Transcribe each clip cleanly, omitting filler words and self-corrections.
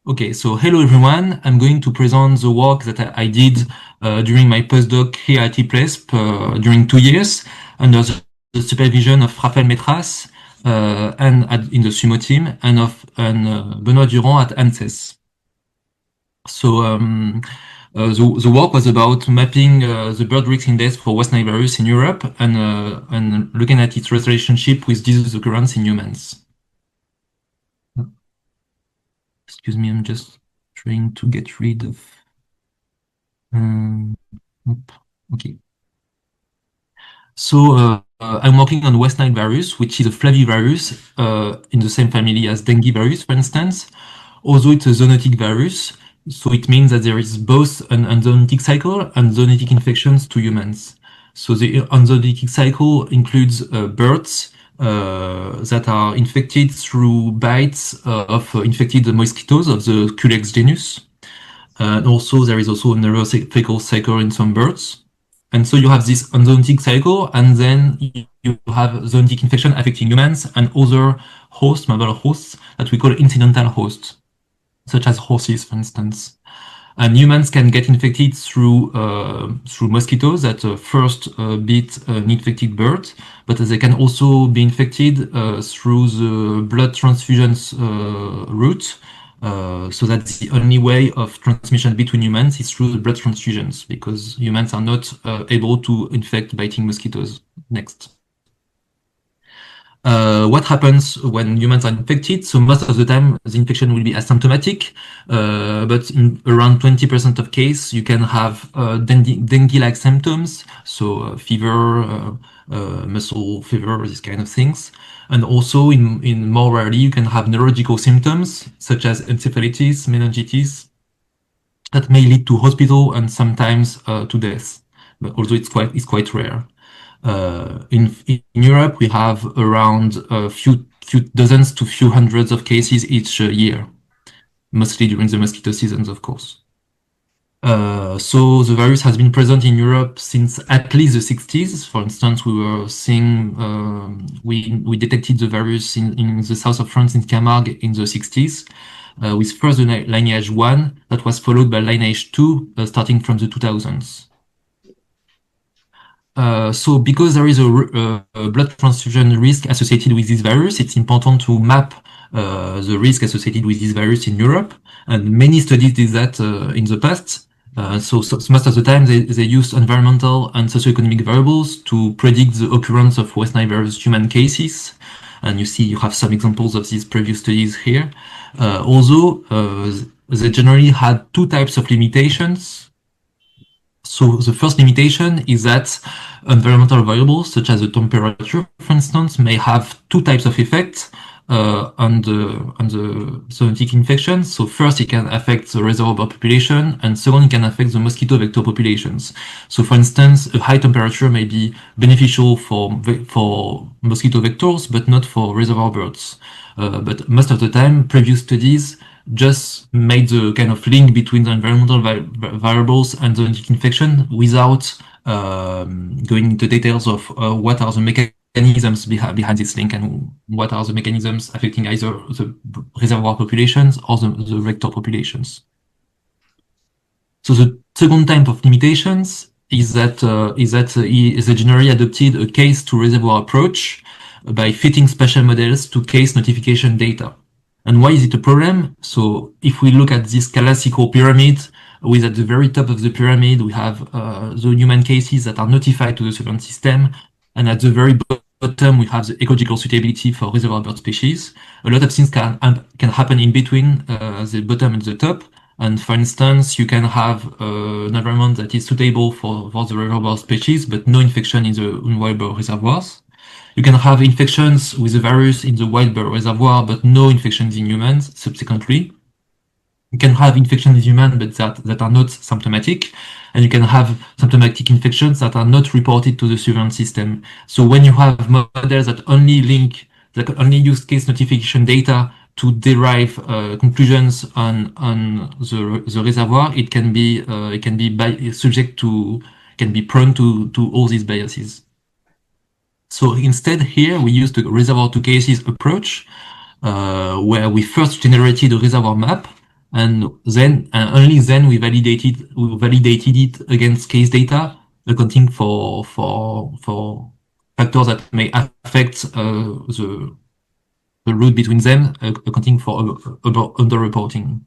Okay, so hello everyone. I'm going to present the work that I did during my postdoc here at IPLESP during 2 years under the supervision of Raphaël Métras in the SUMO team and Benoît Durand at ANSES. So the work was about mapping the bird risk index for West Nile virus in Europe and looking at its relationship with disease occurrence in humans. Excuse me, I'm just trying to get rid of. Um, okay. So I'm working on West Nile virus, which is a flavivirus in the same family as dengue virus, for instance. Although it's a zoonotic virus, so it means that there is both an enzoonotic cycle and zoonotic infections to humans. So the enzoonotic cycle includes birds that are infected through bites of infected mosquitoes of the Culex genus. And also there is also a neurophilic cycle in some birds. And so you have this enzoonotic cycle, and then you have zoonotic infection affecting humans and other hosts, mobile hosts, that we call incidental hosts, such as horses, for instance. And humans can get infected through mosquitoes that first bit an infected bird, but they can also be infected through the blood transfusions route. So that's the only way of transmission between humans is through the blood transfusions, because humans are not able to infect biting mosquitoes. Next. What happens when humans are infected? So most of the time, the infection will be asymptomatic, but in around 20% of cases, you can have dengue-like symptoms, so fever, muscle fever, these kind of things. And also, in more rarely, you can have neurological symptoms such as encephalitis, meningitis, that may lead to hospital and sometimes to death. But although it's quite rare. In Europe, we have around a few dozens to few hundreds of cases each year, mostly during the mosquito seasons, of course. So the virus has been present in Europe since at least the 60s. For instance, we were seeing, we detected the virus in the south of France in Camargue in the 60s, with first the lineage 1 that was followed by lineage 2 starting from the 2000s. So because there is a blood transfusion risk associated with this virus, it's important to map the risk associated with this virus in Europe. And many studies did that in the past. So most of the time they use environmental and socioeconomic variables to predict the occurrence of West Nile virus human cases. And you see you have some examples of these previous studies here. Although they generally had two types of limitations. So the first limitation is that environmental variables, such as the temperature, for instance, may have two types of effects on the zoonotic infection. So first, it can affect the reservoir population, and second, it can affect the mosquito vector populations. So for instance, a high temperature may be beneficial for mosquito vectors, but not for reservoir birds. But most of the time, previous studies just made the kind of link between the environmental variables and the infection without going into details of what are the mechanisms behind this link and what are the mechanisms affecting either the reservoir populations or the vector populations. So the second type of limitations is that they generally adopted a case to reservoir approach by fitting spatial models to case notification data. And why is it a problem? So if we look at this classical pyramid, with at the very top of the pyramid, we have the human cases that are notified to the surveillance system. And at the very bottom, we have the ecological suitability for reservoir bird species. A lot of things can happen in between the bottom and the top. And for instance, you can have an environment that is suitable for the reservoir species, but no infection in the wild bird reservoirs. You can have infections with the virus in the wild bird reservoir, but no infections in humans subsequently. You can have infections in humans, but that are not symptomatic. And you can have symptomatic infections that are not reported to the surveillance system. So when you have models that only use case notification data to derive conclusions on the reservoir, it can be prone to all these biases. So instead here we used the reservoir to cases approach, where we first generated a reservoir map and then only then we validated it against case data, accounting for factors that may affect the route between them, accounting for underreporting.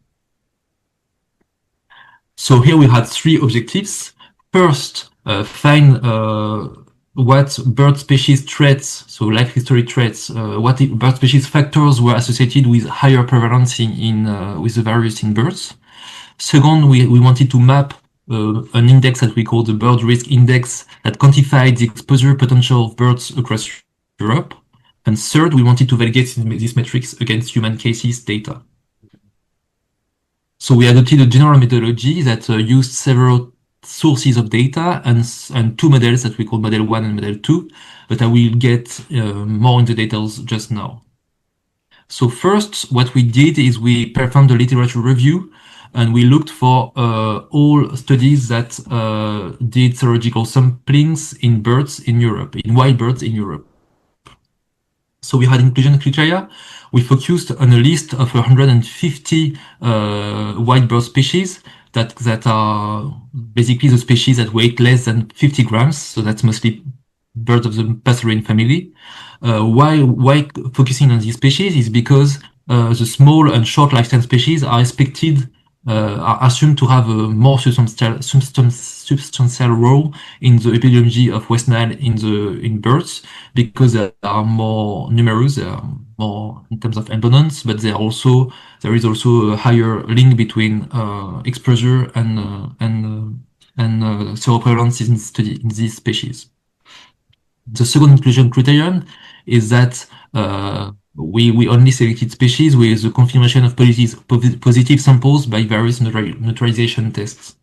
So here we had three objectives. First, find what bird species traits, so life history traits, what bird species factors were associated with higher prevalence with the virus in birds. Second, we wanted to map an index that we call the bird risk index that quantified the exposure potential of birds across Europe. And third, we wanted to validate these metrics against human cases data. So we adopted a general methodology that used several sources of data and two models that we call model 1 and model 2, but I will get more into details just now. So first, what we did is we performed a literature review and we looked for all studies that did serological samplings in birds in Europe, in wild birds in Europe. So we had inclusion criteria. We focused on a list of 150 wild bird species that are basically the species that weigh less than 50 grams. So that's mostly birds of the passerine family. Why focusing on these species is because the small and short lifespan species are are assumed to have a more substantial role in the epidemiology of West Nile in birds because they are more numerous, they are more in terms of abundance, but there is also a higher link between exposure and seroprevalence in these species. The second inclusion criterion is that we only selected species with the confirmation of positive samples by various neutralization tests.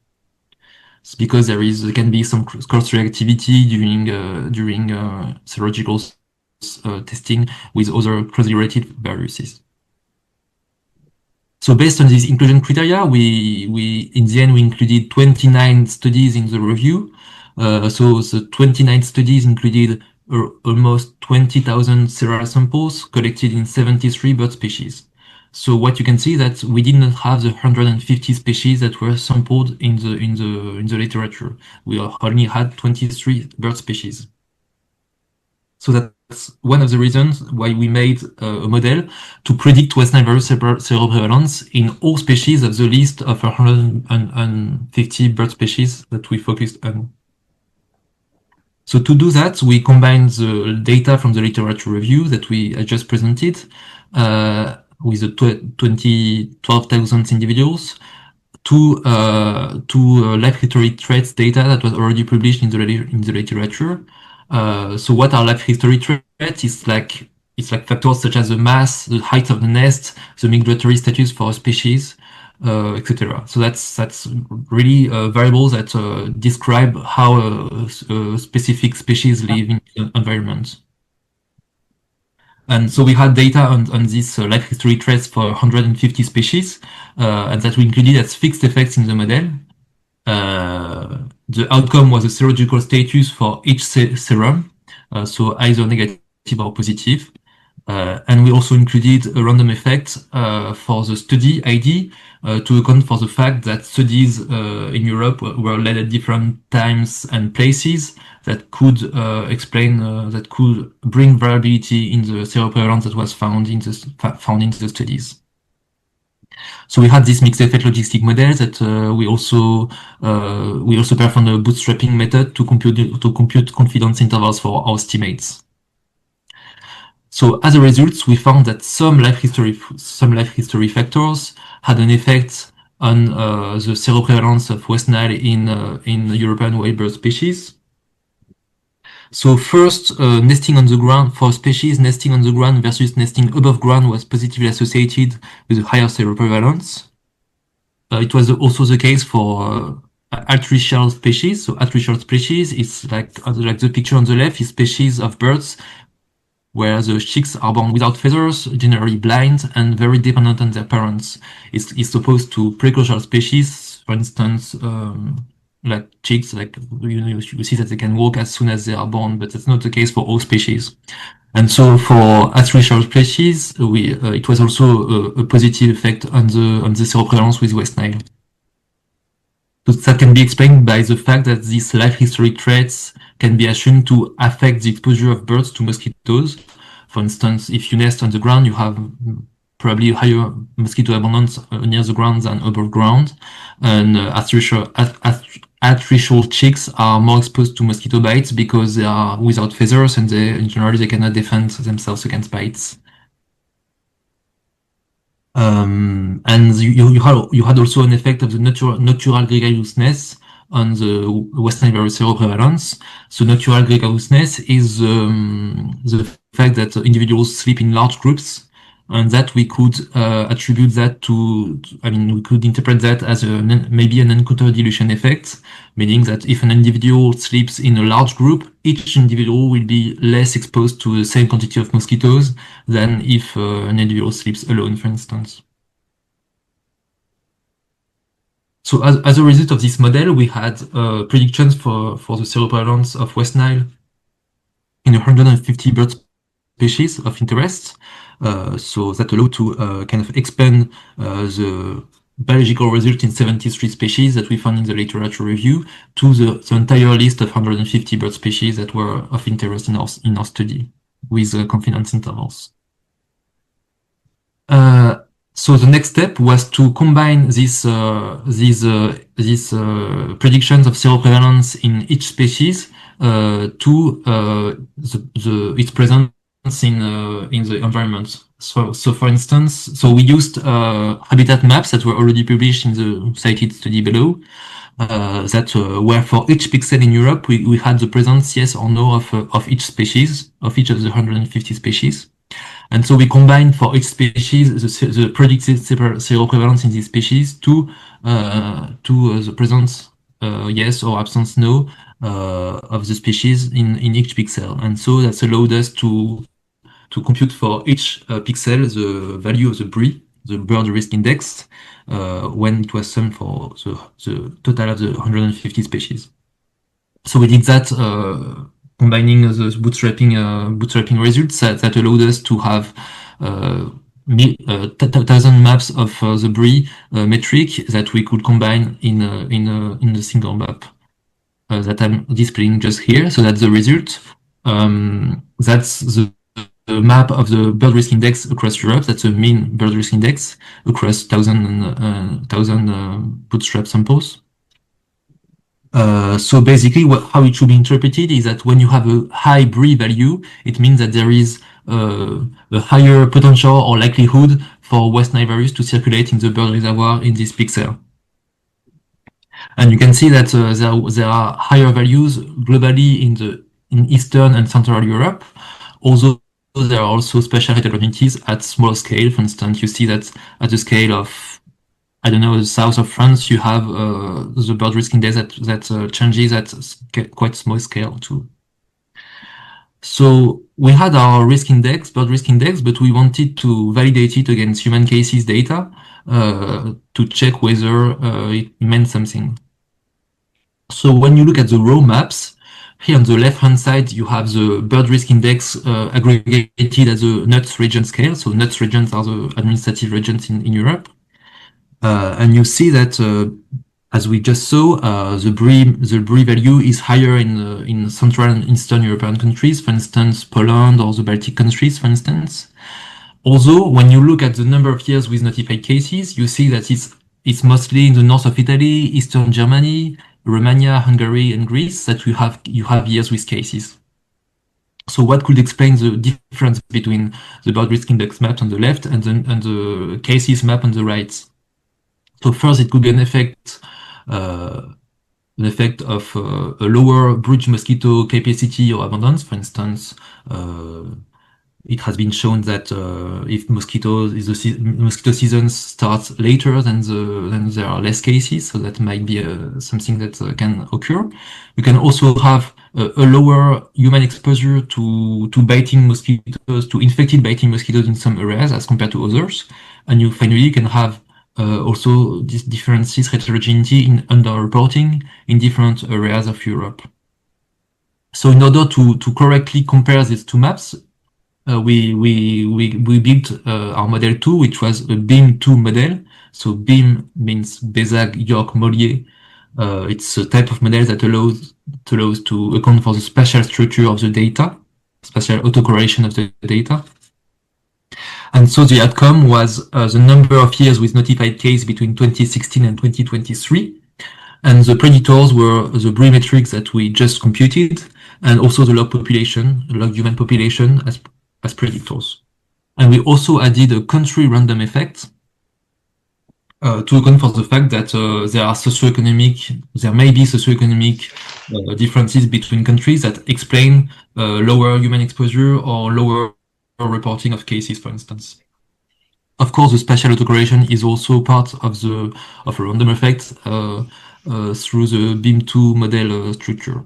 It's because there can be some cross-reactivity during serological testing with other closely related viruses. So based on these inclusion criteria, in the end we included 29 studies in the review. So the 29 studies included almost 20,000 seral samples collected in 73 bird species. So what you can see that we did not have the 150 species that were sampled in the literature. We only had 23 bird species. So that's one of the reasons why we made a model to predict West Nile virus seroprevalence in all species of the list of 150 bird species that we focused on. So to do that, we combined the data from the literature review that I just presented with the 12,000 individuals to life history traits data that was already published in the literature. So what are life history traits? It's like factors such as the mass, the height of the nest, the migratory status for a species, etc. So that's really variables that describe how a specific species live in the environment. And so we had data on these life history traits for 150 species, and that we included as fixed effects in the model. The outcome was a serological status for each serum, so either negative or positive. And we also included a random effect for the study ID to account for the fact that studies in Europe were led at different times and places that could that could bring variability in the seroprevalence that was found in the studies. So we had this mixed effect logistic model that we also performed a bootstrapping method to compute confidence intervals for our estimates. So as a result, we found that some life history factors had an effect on the seroprevalence of West Nile in European wild bird species. So first, nesting on the ground for species, nesting on the ground versus nesting above ground was positively associated with a higher seroprevalence. It was also the case for altricial species. So altricial species is like the picture on the left is species of birds where the chicks are born without feathers, generally blind, and very dependent on their parents. It's opposed to precocial species, for instance, chicks, you see that they can walk as soon as they are born, but that's not the case for all species. And so for artificial species, it was also a positive effect on the seroprevalence with West Nile. So that can be explained by the fact that these life history traits can be assumed to affect the exposure of birds to mosquitoes. For instance, if you nest on the ground, you have probably higher mosquito abundance near the ground than above ground. And artificial chicks are more exposed to mosquito bites because they are without feathers and in general they cannot defend themselves against bites. And you had also an effect of the nocturnal gregariousness on the West Nile virus seroprevalence. So nocturnal gregariousness is the fact that individuals sleep in large groups, and that we could attribute that to, we could interpret that as maybe an encounter dilution effect, meaning that if an individual sleeps in a large group, each individual will be less exposed to the same quantity of mosquitoes than if an individual sleeps alone, for instance. So as a result of this model, we had predictions for the seroprevalence of West Nile in 150 bird species of interest. So that allowed to kind of expand the biological result in 73 species that we found in the literature review to the entire list of 150 bird species that were of interest in our study with confidence intervals. So the next step was to combine these predictions of seroprevalence in each species to its presence in the environment. So for instance, we used habitat maps that were already published in the cited study below. That where for each pixel in Europe we had the presence, yes or no, of each species, of each of the 150 species. And so we combine for each species the predicted seroprevalence in this species to the presence, yes or absence, no, of the species in each pixel. And so that's allowed us to compute for each pixel the value of the BRI, the bird risk index, when it was summed for the total of the 150 species. So we did that combining the bootstrapping results that allowed us to have 1,000 maps of the BRI metric that we could combine in a single map that I'm displaying just here. So that's the result. That's the map of the bird risk index across Europe. That's a mean bird risk index across 1,000 bootstrap samples. So basically how it should be interpreted is that when you have a high BRI value, it means that there is a higher potential or likelihood for West Nile virus to circulate in the bird reservoir in this pixel. And you can see that there are higher values globally in Eastern and Central Europe, although there are also special heterogeneities at small scale. For instance, you see that at the scale of, I don't know, the south of France, you have the bird risk index that changes at quite small scale too. So we had our bird risk index, but we wanted to validate it against human cases data to check whether it meant something. So when you look at the raw maps, here on the left-hand side, you have the bird risk index aggregated as a NUTS region scale. So NUTS regions are the administrative regions in Europe. And you see that, as we just saw, the BRI value is higher in Central and Eastern European countries, for instance, Poland or the Baltic countries, for instance. Although, when you look at the number of years with notified cases, you see that it's mostly in the north of Italy, Eastern Germany, Romania, Hungary, and Greece that you have years with cases. So what could explain the difference between the bird risk index map on the left and the cases map on the right? So first, it could be an effect of a lower brood mosquito capacity or abundance. For instance, it has been shown that if mosquito season starts later, then there are less cases. So that might be something that can occur. You can also have a lower human exposure to biting mosquitoes, to infected biting mosquitoes in some areas as compared to others. And you finally can have also these differences, heterogeneity in underreporting in different areas of Europe. So in order to correctly compare these two maps, we built our model 2, which was a BEAM2 model. So BEAM means Bézag, York, Mollier. It's a type of model that allows to account for the spatial structure of the data, spatial autocorrelation of the data. And so the outcome was the number of years with notified case between 2016 and 2023. And the predictors were the BRI metrics that we just computed, and also the log population, the log human population as predictors. And we also added a country random effect to account for the fact that there may be socioeconomic differences between countries that explain lower human exposure or lower reporting of cases, for instance. Of course, the spatial autocorrelation is also part of a random effect through the BEAM2 model structure.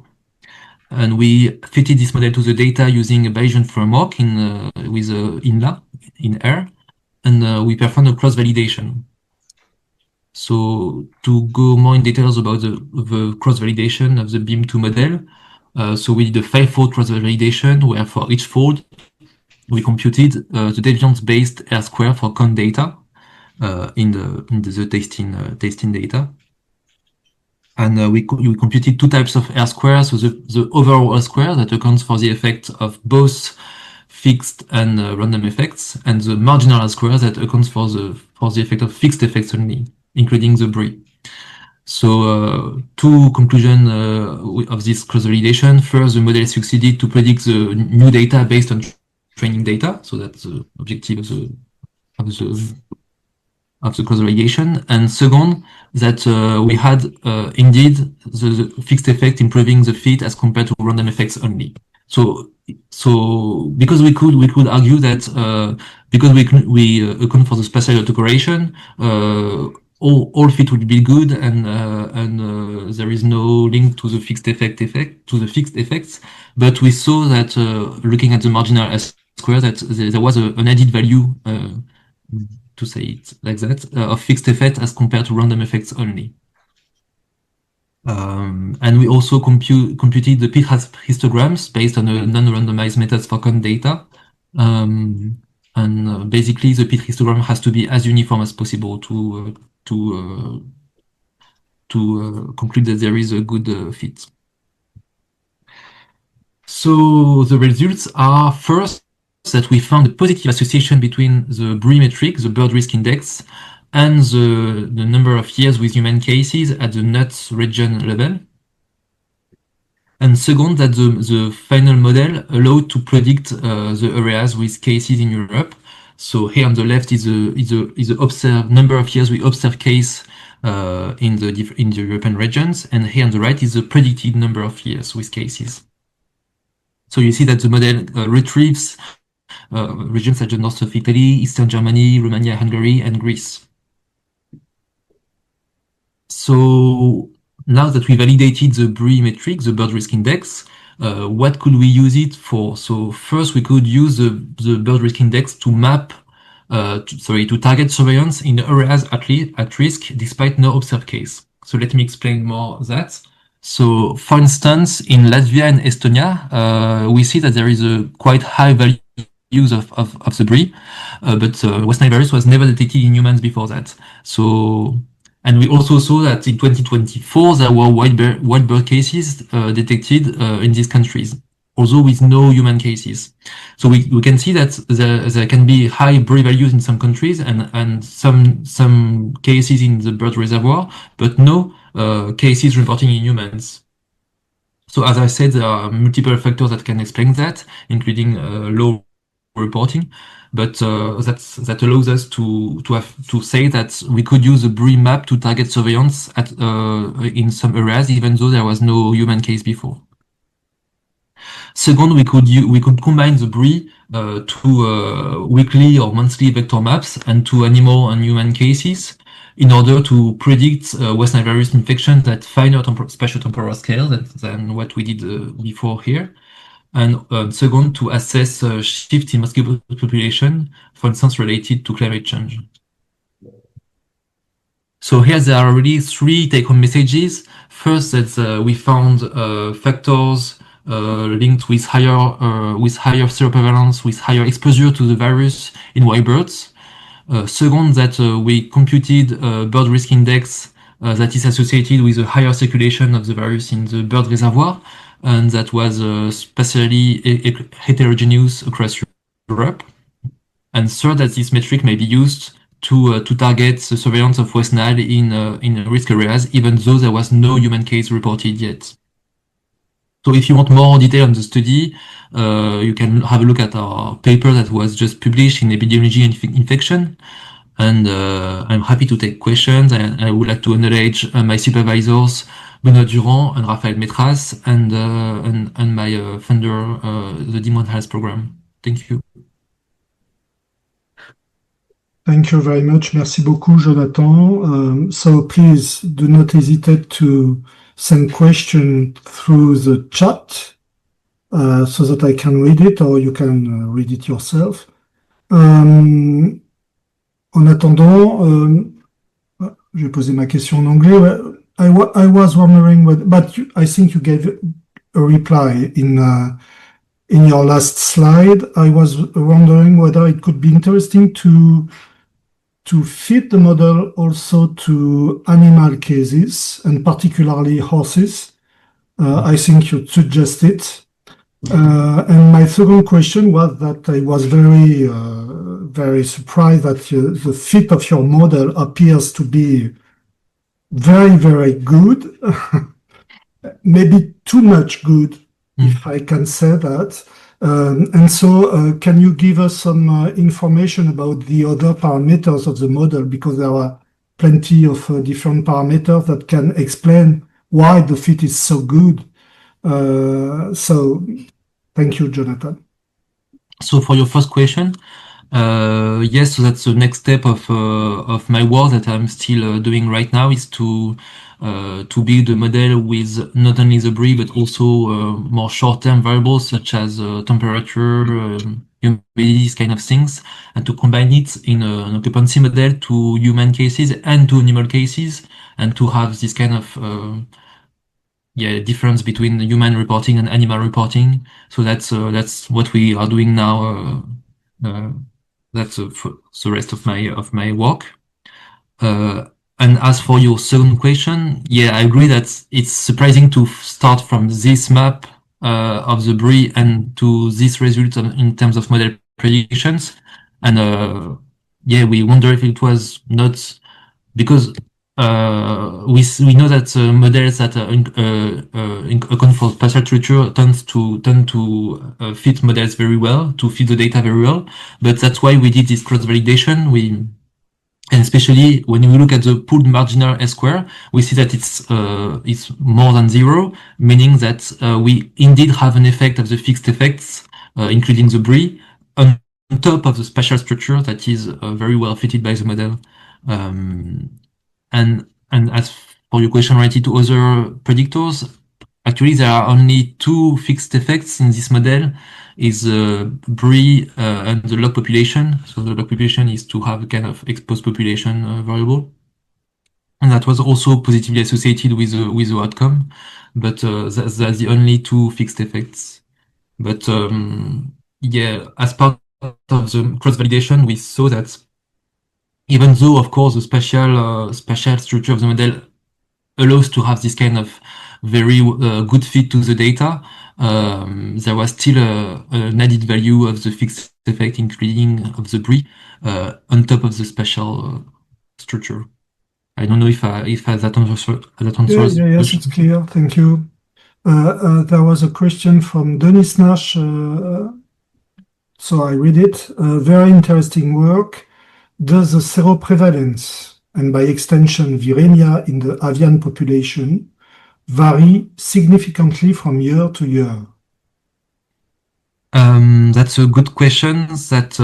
And we fitted this model to the data using a Bayesian framework with INLA, in R, and we performed a cross-validation. So to go more in details about the cross-validation of the BEAM2 model, so we did a 5-fold cross-validation where for each fold, we computed the deviance-based R-square for count data in the testing data. And we computed two types of R-squares, so the overall R-square that accounts for the effect of both fixed and random effects, and the marginal R-square that accounts for the effect of fixed effects only, including the BRI. So two conclusions of this cross-validation. First, the model succeeded to predict the new data based on training data, so that's the objective of the cross-validation. And second, that we had indeed the fixed effect improving the fit as compared to random effects only. So because we could argue that because we account for the spatial autocorrelation, all fit would be good, and there is no link to the fixed effects. But we saw that looking at the marginal S-square, that there was an added value, to say it like that, of fixed effect as compared to random effects only. And we also computed the pit histograms based on a non-randomized methods for count data. And basically, the pit histogram has to be as uniform as possible to conclude that there is a good fit. So the results are, first, that we found a positive association between the BRI metric, the bird risk index, and the number of years with human cases at the NUTS region level. And second, that the final model allowed to predict the areas with cases in Europe. So here on the left is the observed number of years we observe case in the European regions, and here on the right is the predicted number of years with cases. So you see that the model retrieves regions such as north of Italy, Eastern Germany, Romania, Hungary, and Greece. So now that we validated the BRI metric, the bird risk index, what could we use it for? So first, we could use the bird risk index to map, to target surveillance in areas at risk despite no observed case. So let me explain more that. So for instance, in Latvia and Estonia, we see that there is a quite high value use of the BRI, but West Nile virus was never detected in humans before that. So, and we also saw that in 2024 there were wild bird cases detected in these countries, although with no human cases. So we can see that there can be high BRI values in some countries and some cases in the bird reservoir, but no cases reporting in humans. So as I said, there are multiple factors that can explain that, including low reporting, but that allows us to say that we could use a BRI map to target surveillance at in some areas, even though there was no human case before. Second, we could combine the BRI to weekly or monthly vector maps and to animal and human cases in order to predict West Nile virus infection at finer spatiotemporal scale than what we did before here. And second, to assess shift in mosquito population, for instance, related to climate change. So here there are really three take-home messages. First, that we found factors linked with higher seroprevalence, with higher exposure to the virus in wild birds. Second, that we computed a bird risk index that is associated with a higher circulation of the virus in the bird reservoir, and that was spatially heterogeneous across Europe. And third, that this metric may be used to target the surveillance of West Nile in risk areas, even though there was no human case reported yet. So if you want more detail on the study, you can have a look at our paper that was just published in Epidemiology and Infection. And I'm happy to take questions. I would like to acknowledge my supervisors, Benoît Durand and Raphaël Metras, and my funder, the Dimon Health Program. Thank you. Thank you very much. Merci beaucoup, Jonathan. So please do not hesitate to send questions through the chat so that I can read it, or you can read it yourself. En attendant, je vais poser ma question en anglais. I was wondering, I think you gave a reply in your last slide. I was wondering whether it could be interesting to fit the model also to animal cases, and particularly horses. I think you suggested. And my second question was that I was very surprised that the fit of your model appears to be very, very good, maybe too much good, if I can say that. And so can you give us some information about the other parameters of the model, because there are plenty of different parameters that can explain why the fit is so good. So thank you, Jonathan. So for your first question, yes, so that's the next step of my work that I'm still doing right now, is to build a model with not only the breed but also more short-term variables such as temperature, humidity, these kind of things, and to combine it in an occupancy model to human cases and to animal cases, and to have this kind of difference between human reporting and animal reporting. So that's what we are doing now. That's for the rest of my work. And as for your second question, I agree that it's surprising to start from this map of the brie and to this result in terms of model predictions. And we wonder if it was not because we know that models that account for spatial structure tend to fit models very well, to fit the data very well. But that's why we did this cross-validation. And especially when we look at the pooled marginal S-square, we see that it's more than 0, meaning that we indeed have an effect of the fixed effects, including the brie, on top of the spatial structure that is very well fitted by the model. And as for your question related to other predictors, actually there are only 2 fixed effects in this model, is brie and the log population. So the log population is to have a kind of exposed population variable, and that was also positively associated with the outcome. But that's the only 2 fixed effects. But as part of the cross validation, we saw that even though, of course, the spatial structure of the model allows to have this kind of very good fit to the data, there was still an added value of the fixed effect, including of the brie, on top of the spatial structure. I don't know if that answers. Yes, it's clear. Thank you. There was a question from Denis Nash, so I read it. Very interesting work. Does the seroprevalence, and by extension viremia, in the avian population vary significantly from year to year? That's a good question that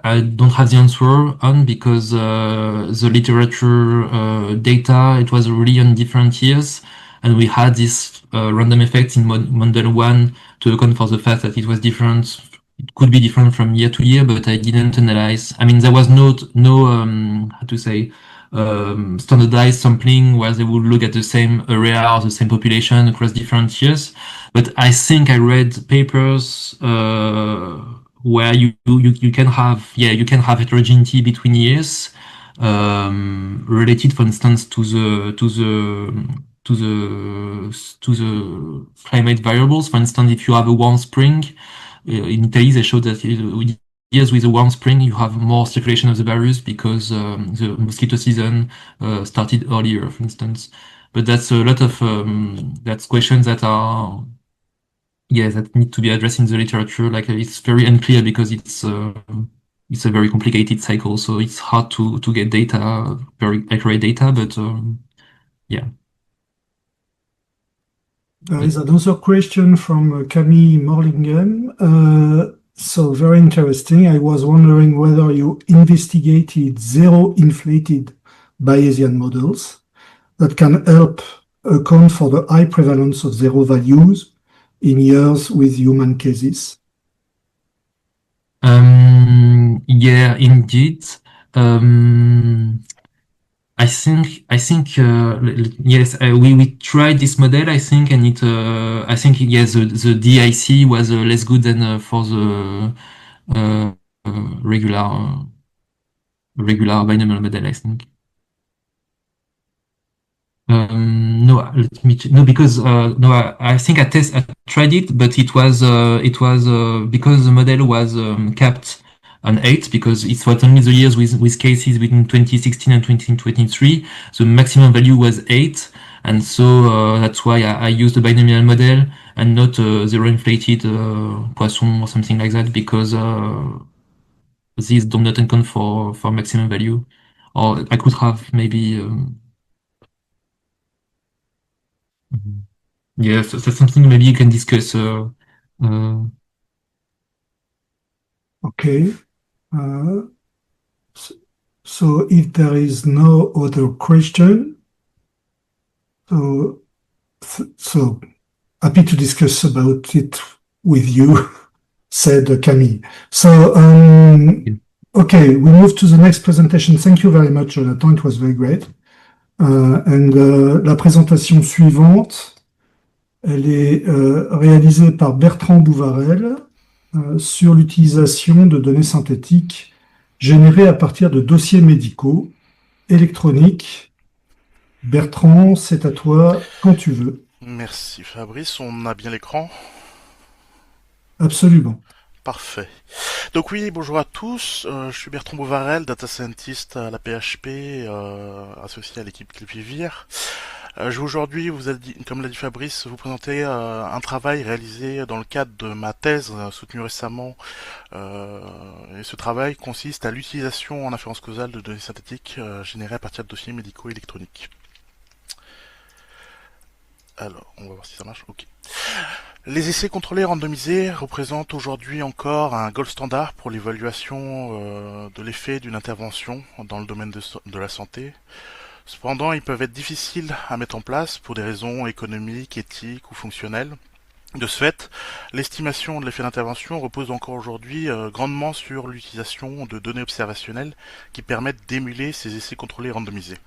I don't have the answer on, because the literature data, it was really on different years, and we had this random effect in model 1 to account for the fact that it was different. It could be different from year to year, but I didn't analyze. I mean, there was no how to say, standardized sampling where they would look at the same area or the same population across different years. But I think I read papers where you can have heterogeneity between years related, for instance, to the climate variables. For instance, if you have a warm spring, in Italy they showed that years with a warm spring, you have more circulation of the virus because the mosquito season started earlier, for instance. But that's a lot of that's questions that are that need to be addressed in the literature. Like it's very unclear because it's a very complicated cycle, so it's hard to get data, very accurate data. But yeah. There is another question from Camille Morlingen. So very interesting. I was wondering whether you investigated zero inflated Bayesian models that can help account for the high prevalence of zero values in years with human cases. Yeah, indeed. I think yes, we tried this model, I think, and I think yes, the DIC was less good than for the regular binomial model, I think. No, no, because no, I think I tried it, but it was because the model was capped on 8, because it was only the years with cases between 2016 and 2023. The maximum value was 8, and so that's why I used the binomial model and not zero inflated Poisson or something like that, because these do not account for maximum value. Or I could have maybe. Yes, that's something maybe you can discuss. Okay. So if there is no other question, so happy to discuss about it with you, said Camille. So, okay, we move to the next presentation. Thank you very much, Jonathan. It was very great. La présentation suivante, elle est réalisée par Bertrand Bouvarel sur l'utilisation de données synthétiques générées à partir de dossiers médicaux électroniques. Bertrand, c'est à toi quand tu veux. Merci Fabrice, on a bien l'écran? Absolument. Parfait. Donc oui, bonjour à tous, je suis Bertrand Bouvarel, data scientist à la PHP, associé à l'équipe Clipivir. Je vais aujourd'hui, comme l'a dit Fabrice, vous présenter un travail réalisé dans le cadre de ma thèse soutenue récemment. Et ce travail consiste à l'utilisation en inférence causale de données synthétiques générées à partir de dossiers médicaux électroniques. Alors, on va voir si ça marche. Ok. Les essais contrôlés randomisés représentent aujourd'hui encore un gold standard pour l'évaluation de l'effet d'une intervention dans le domaine de la santé. Cependant, ils peuvent être difficiles à mettre en place pour des raisons économiques, éthiques ou fonctionnelles. De ce fait, l'estimation de l'effet d'intervention repose encore aujourd'hui grandement sur l'utilisation de données observationnelles qui permettent d'émuler ces essais contrôlés randomisés.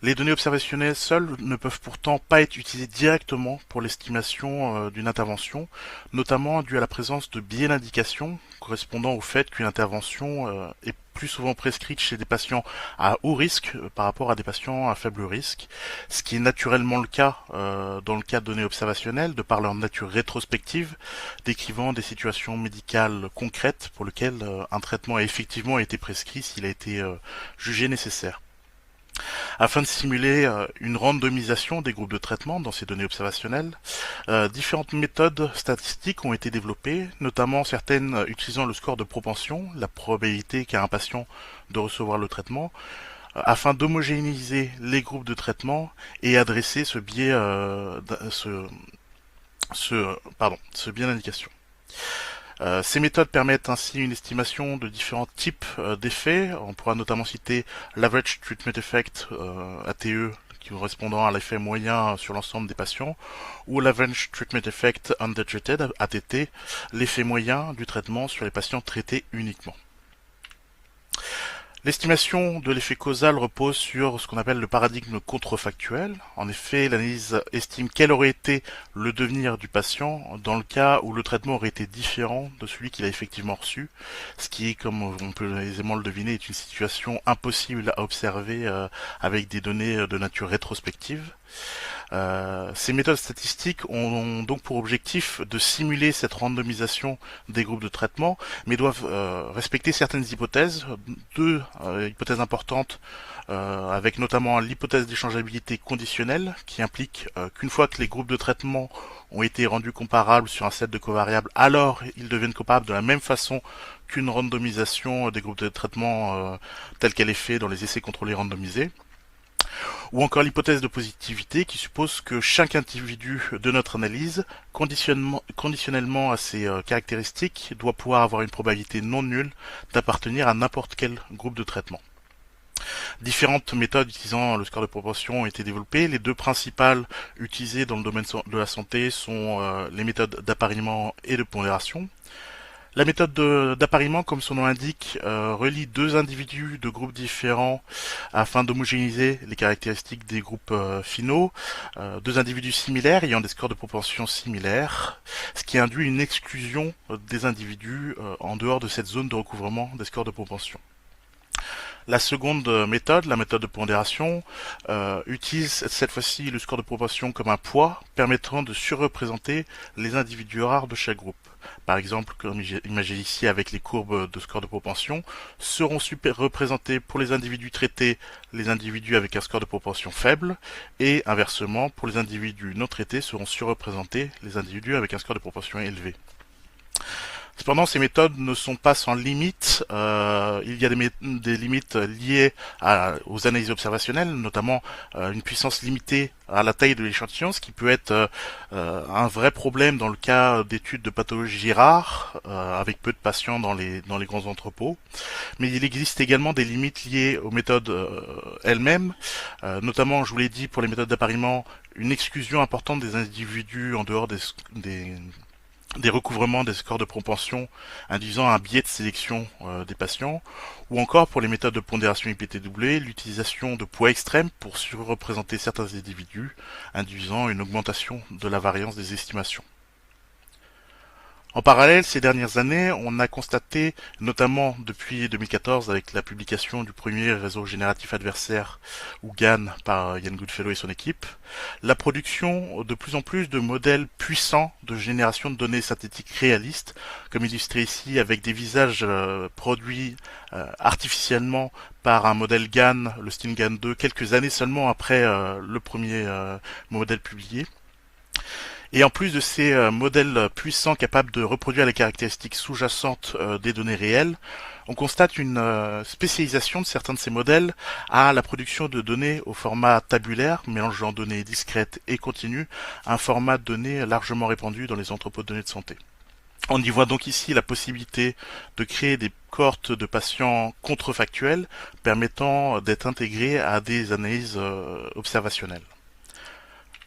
Les données observationnelles seules ne peuvent pourtant pas être utilisées directement pour l'estimation d'une intervention, notamment dû à la présence de biais d'indication correspondant au fait qu'une intervention est plus souvent prescrite chez des patients à haut risque par rapport à des patients à faible risque, ce qui est naturellement le cas dans le cas de données observationnelles, de par leur nature rétrospective, décrivant des situations médicales concrètes pour lesquelles un traitement a effectivement été prescrit s'il a été jugé nécessaire. Afin de simuler une randomisation des groupes de traitement dans ces données observationnelles, différentes méthodes statistiques ont été développées, notamment certaines utilisant le score de propension, la probabilité qu'a un patient de recevoir le traitement, afin d'homogénéiser les groupes de traitement et adresser ce biais d'indication. Ces méthodes permettent ainsi une estimation de différents types d'effets. On pourra notamment citer l'Average Treatment Effect, ATE, correspondant à l'effet moyen sur l'ensemble des patients, ou l'Average Treatment Effect Undertreated, ATT, l'effet moyen du traitement sur les patients traités uniquement. L'estimation de l'effet causal repose sur ce qu'on appelle le paradigme contrefactuel. En effet, l'analyse estime quel aurait été le devenir du patient dans le cas où le traitement aurait été différent de celui qu'il a effectivement reçu, ce qui, comme on peut aisément le deviner, est une situation impossible à observer avec des données de nature rétrospective. Ces méthodes statistiques ont donc pour objectif de simuler cette randomisation des groupes de traitement, mais doivent respecter certaines hypothèses, deux hypothèses importantes, avec notamment l'hypothèse d'échangeabilité conditionnelle, qui implique qu'une fois que les groupes de traitement ont été rendus comparables sur un set de covariables, alors ils deviennent comparables de la même façon qu'une randomisation des groupes de traitement telle qu'elle est faite dans les essais contrôlés randomisés. Ou encore l'hypothèse de positivité qui suppose que chaque individu de notre analyse, conditionnellement à ses caractéristiques, doit pouvoir avoir une probabilité non nulle d'appartenir à n'importe quel groupe de traitement. Différentes méthodes utilisant le score de proportion ont été développées. Les deux principales utilisées dans le domaine de la santé sont les méthodes d'appariement et de pondération. La méthode d'appariement, comme son nom l'indique, relie deux individus de groupes différents afin d'homogénéiser les caractéristiques des groupes finaux, deux individus similaires ayant des scores de proportion similaires, ce qui induit une exclusion des individus en dehors de cette zone de recouvrement des scores de proportion. La seconde méthode, la méthode de pondération, utilise cette fois-ci le score de proportion comme un poids permettant de surreprésenter les individus rares de chaque groupe. Par exemple, comme imagé ici avec les courbes de score de proportion, seront représentés pour les individus traités les individus avec un score de proportion faible, et inversement, pour les individus non traités seront surreprésentés les individus avec un score de proportion élevé. Cependant, ces méthodes ne sont pas sans limite. Il y a des limites liées aux analyses observationnelles, notamment une puissance limitée à la taille de l'échantillon, ce qui peut être un vrai problème dans le cas d'études de pathologies rares, avec peu de patients dans les grands entrepôts. Mais il existe également des limites liées aux méthodes elles-mêmes, notamment, je vous l'ai dit, pour les méthodes d'appariement, une exclusion importante des individus en dehors des recouvrements des scores de proportion induisant un biais de sélection des patients, ou encore pour les méthodes de pondération IPTW, l'utilisation de poids extrêmes pour surreprésenter certains individus, induisant une augmentation de la variance des estimations. En parallèle, ces dernières années, on a constaté, notamment depuis 2014 avec la publication du premier réseau génératif adversaire, ou GAN, par Ian Goodfellow et son équipe, la production de plus en plus de modèles puissants de génération de données synthétiques réalistes, comme illustré ici avec des visages produits artificiellement par un modèle GAN, le StinGAN 2, quelques années seulement après le premier modèle publié. Et en plus de ces modèles puissants capables de reproduire les caractéristiques sous-jacentes des données réelles, on constate une spécialisation de certains de ces modèles à la production de données au format tabulaire, mélangeant données discrètes et continues, un format de données largement répandu dans les entrepôts de données de santé. On y voit donc ici la possibilité de créer des cohortes de patients contrefactuels permettant d'être intégrés à des analyses observationnelles.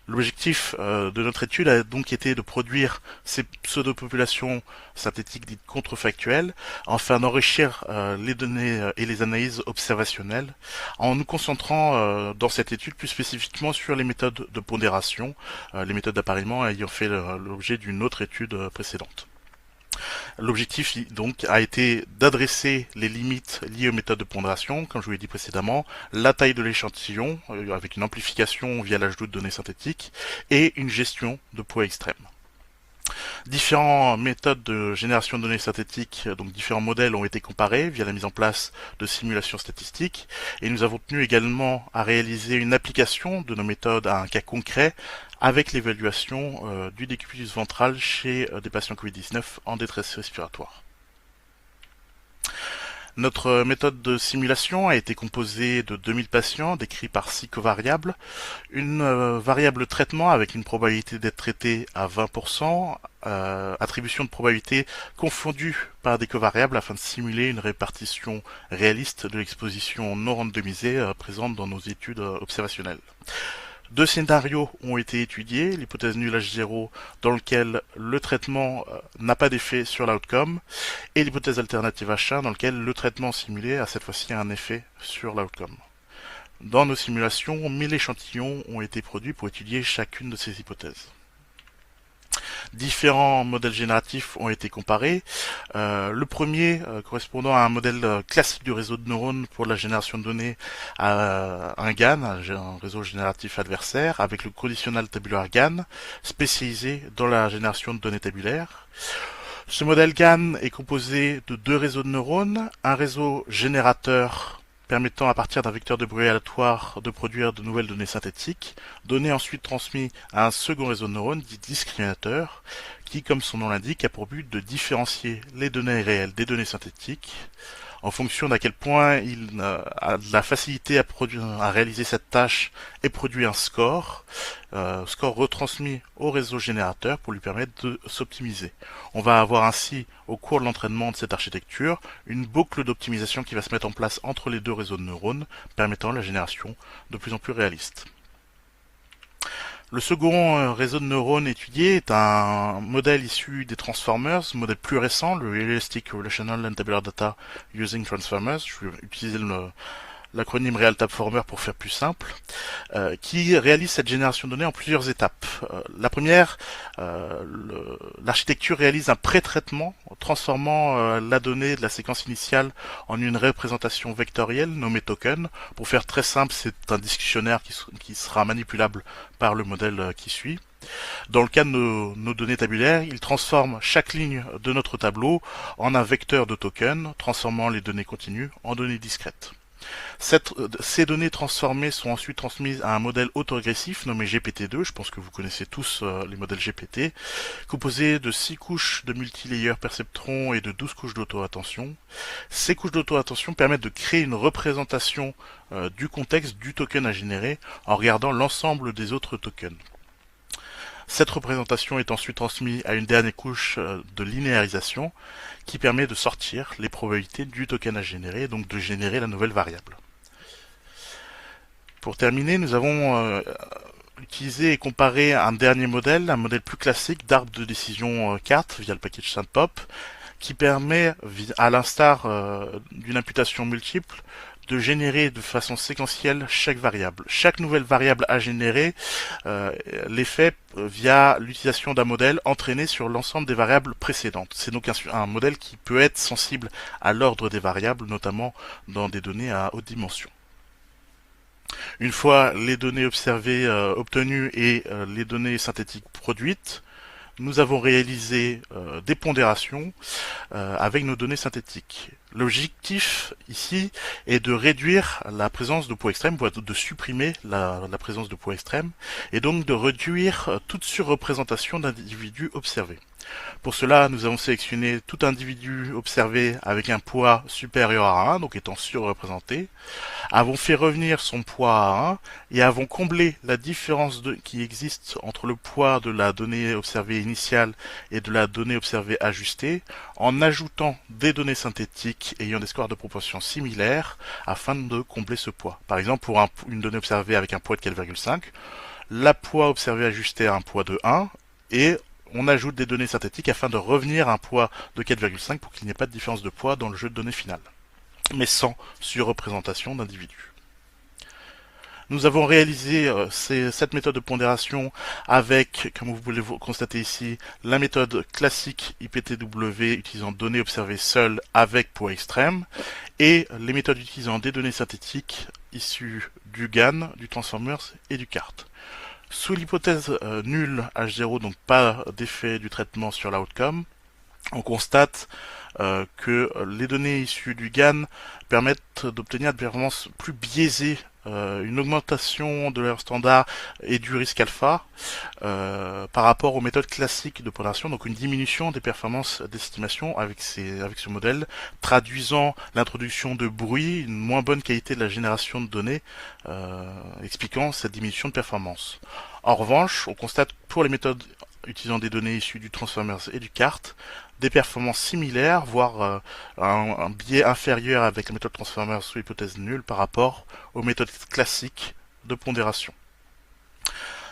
L'objectif de notre étude a donc été de produire ces pseudo-populations synthétiques dites contrefactuelles afin d'enrichir les données et les analyses observationnelles en nous concentrant dans cette étude plus spécifiquement sur les méthodes de pondération, les méthodes d'appariement ayant fait l'objet d'une autre étude précédente. L'objectif donc a été d'adresser les limites liées aux méthodes de pondération, comme je vous l'ai dit précédemment, la taille de l'échantillon, avec une amplification via l'ajout de données synthétiques, et une gestion de poids extrême. Différentes méthodes de génération de données synthétiques, donc différents modèles ont été comparés via la mise en place de simulations statistiques, et nous avons tenu également à réaliser une application de nos méthodes à un cas concret avec l'évaluation du décubitus ventral chez des patients Covid-19 en détresse respiratoire. Notre méthode de simulation a été composée de 2000 patients décrits par 6 covariables, une variable traitement avec une probabilité d'être traité à 20%, attribution de probabilité confondue par des covariables afin de simuler une répartition réaliste de l'exposition non randomisée présente dans nos études observationnelles. Deux scénarios ont été étudiés, l'hypothèse nulle H0 dans lequel le traitement n'a pas d'effet sur l'outcome, et l'hypothèse alternative H1 dans lequel le traitement simulé a cette fois-ci un effet sur l'outcome. Dans nos simulations, 1000 échantillons ont été produits pour étudier chacune de ces hypothèses. Différents modèles génératifs ont été comparés. Le premier, correspondant à un modèle classique du réseau de neurones pour la génération de données, à un GAN, un réseau génératif adversaire, avec le conditional tabular GAN, spécialisé dans la génération de données tabulaires. Ce modèle GAN est composé de deux réseaux de neurones, un réseau générateur permettant à partir d'un vecteur de bruit aléatoire de produire de nouvelles données synthétiques, données ensuite transmises à un second réseau de neurones dit discriminateur, qui, comme son nom l'indique, a pour but de différencier les données réelles des données synthétiques, en fonction d'à quel point il a de la facilité à réaliser cette tâche et produit un score, score retransmis au réseau générateur pour lui permettre de s'optimiser. On va avoir ainsi, au cours de l'entraînement de cette architecture, une boucle d'optimisation qui va se mettre en place entre les deux réseaux de neurones, permettant la génération de plus en plus réaliste. Le second réseau de neurones étudié est un modèle issu des Transformers, modèle plus récent, le Realistic Relational and Tabular Data Using Transformers. Je vais utiliser l'acronyme RealTabFormer pour faire plus simple, qui réalise cette génération de données en plusieurs étapes. La première, l'architecture réalise un pré-traitement transformant la donnée de la séquence initiale en une représentation vectorielle nommée token. Pour faire très simple, c'est un dictionnaire qui sera manipulable par le modèle qui suit. Dans le cas de nos données tabulaires, il transforme chaque ligne de notre tableau en un vecteur de token, transformant les données continues en données discrètes. Ces données transformées sont ensuite transmises à un modèle autorégressif nommé GPT-2, je pense que vous connaissez tous les modèles GPT, composé de 6 couches de multilayer perceptron et de 12 couches d'auto-attention. Ces couches d'auto-attention permettent de créer une représentation du contexte du token à générer en regardant l'ensemble des autres tokens. Cette représentation est ensuite transmise à une dernière couche de linéarisation qui permet de sortir les probabilités du token à générer et donc de générer la nouvelle variable. Pour terminer, nous avons utilisé et comparé un dernier modèle, un modèle plus classique d'arbre de décision carte via le package SandPop, qui permet, à l'instar d'une imputation multiple, de générer de façon séquentielle chaque variable. Chaque nouvelle variable à générer l'est fait via l'utilisation d'un modèle entraîné sur l'ensemble des variables précédentes. C'est donc un modèle qui peut être sensible à l'ordre des variables, notamment dans des données à haute dimension. Une fois les données observées obtenues et les données synthétiques produites, nous avons réalisé des pondérations avec nos données synthétiques. L'objectif ici est de réduire la présence de poids extrême, de supprimer la présence de poids extrême, et donc de réduire toute surreprésentation d'individus observés. Pour cela, nous avons sélectionné tout individu observé avec un poids supérieur à 1, donc étant surreprésenté, avons fait revenir son poids à 1 et avons comblé la différence qui existe entre le poids de la donnée observée initiale et de la donnée observée ajustée en ajoutant des données synthétiques ayant des scores de proportion similaires afin de combler ce poids. Par exemple, pour une donnée observée avec un poids de 4,5, la poids observée ajustée a un poids de 1 et on ajoute des données synthétiques afin de revenir à un poids de 4,5 pour qu'il n'y ait pas de différence de poids dans le jeu de données final, mais sans surreprésentation d'individus. Nous avons réalisé cette méthode de pondération avec, comme vous pouvez le constater ici, la méthode classique IPTW utilisant données observées seules avec poids extrême et les méthodes utilisant des données synthétiques issues du GAN, du Transformers et du CART. Sous l'hypothèse nulle H0, donc pas d'effet du traitement sur l'outcome, on constate que les données issues du GAN permettent d'obtenir des performances plus biaisées, une augmentation de l'erreur standard et du risque alpha par rapport aux méthodes classiques de pondération, donc une diminution des performances d'estimation avec ce modèle, traduisant l'introduction de bruit, une moins bonne qualité de la génération de données, expliquant cette diminution de performance. En revanche, on constate pour les méthodes utilisant des données issues du Transformers et du CART, des performances similaires, voire un biais inférieur avec la méthode Transformers sous hypothèse nulle par rapport aux méthodes classiques de pondération.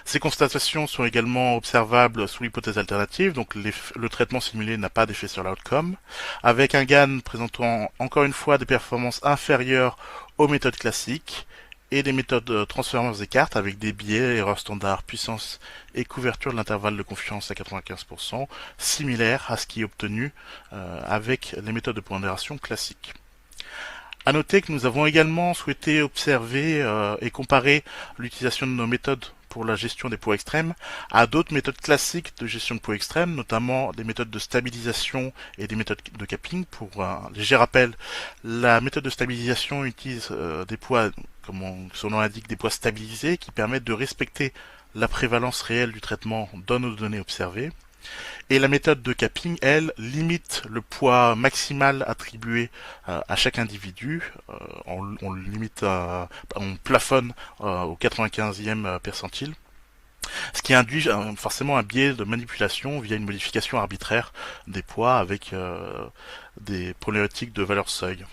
Ces constatations sont également observables sous l'hypothèse alternative, donc le traitement simulé n'a pas d'effet sur l'outcome, avec un GAN présentant encore une fois des performances inférieures aux méthodes classiques, et des méthodes Transformers et cartes avec des biais, erreurs standard, puissance et couverture de l'intervalle de confiance à 95%, similaires à ce qui est obtenu avec les méthodes de pondération classiques. À noter que nous avons également souhaité observer et comparer l'utilisation de nos méthodes pour la gestion des poids extrêmes à d'autres méthodes classiques de gestion de poids extrêmes, notamment des méthodes de stabilisation et des méthodes de capping. Pour un léger rappel, la méthode de stabilisation utilise des poids, comme son nom l'indique, des poids stabilisés qui permettent de respecter la prévalence réelle du traitement dans nos données observées. Et la méthode de capping, elle, limite le poids maximal attribué à chaque individu. On limite, on plafonne au 95e percentile. Ce qui induit forcément un biais de manipulation via une modification arbitraire des poids avec des problématiques de valeur seuil.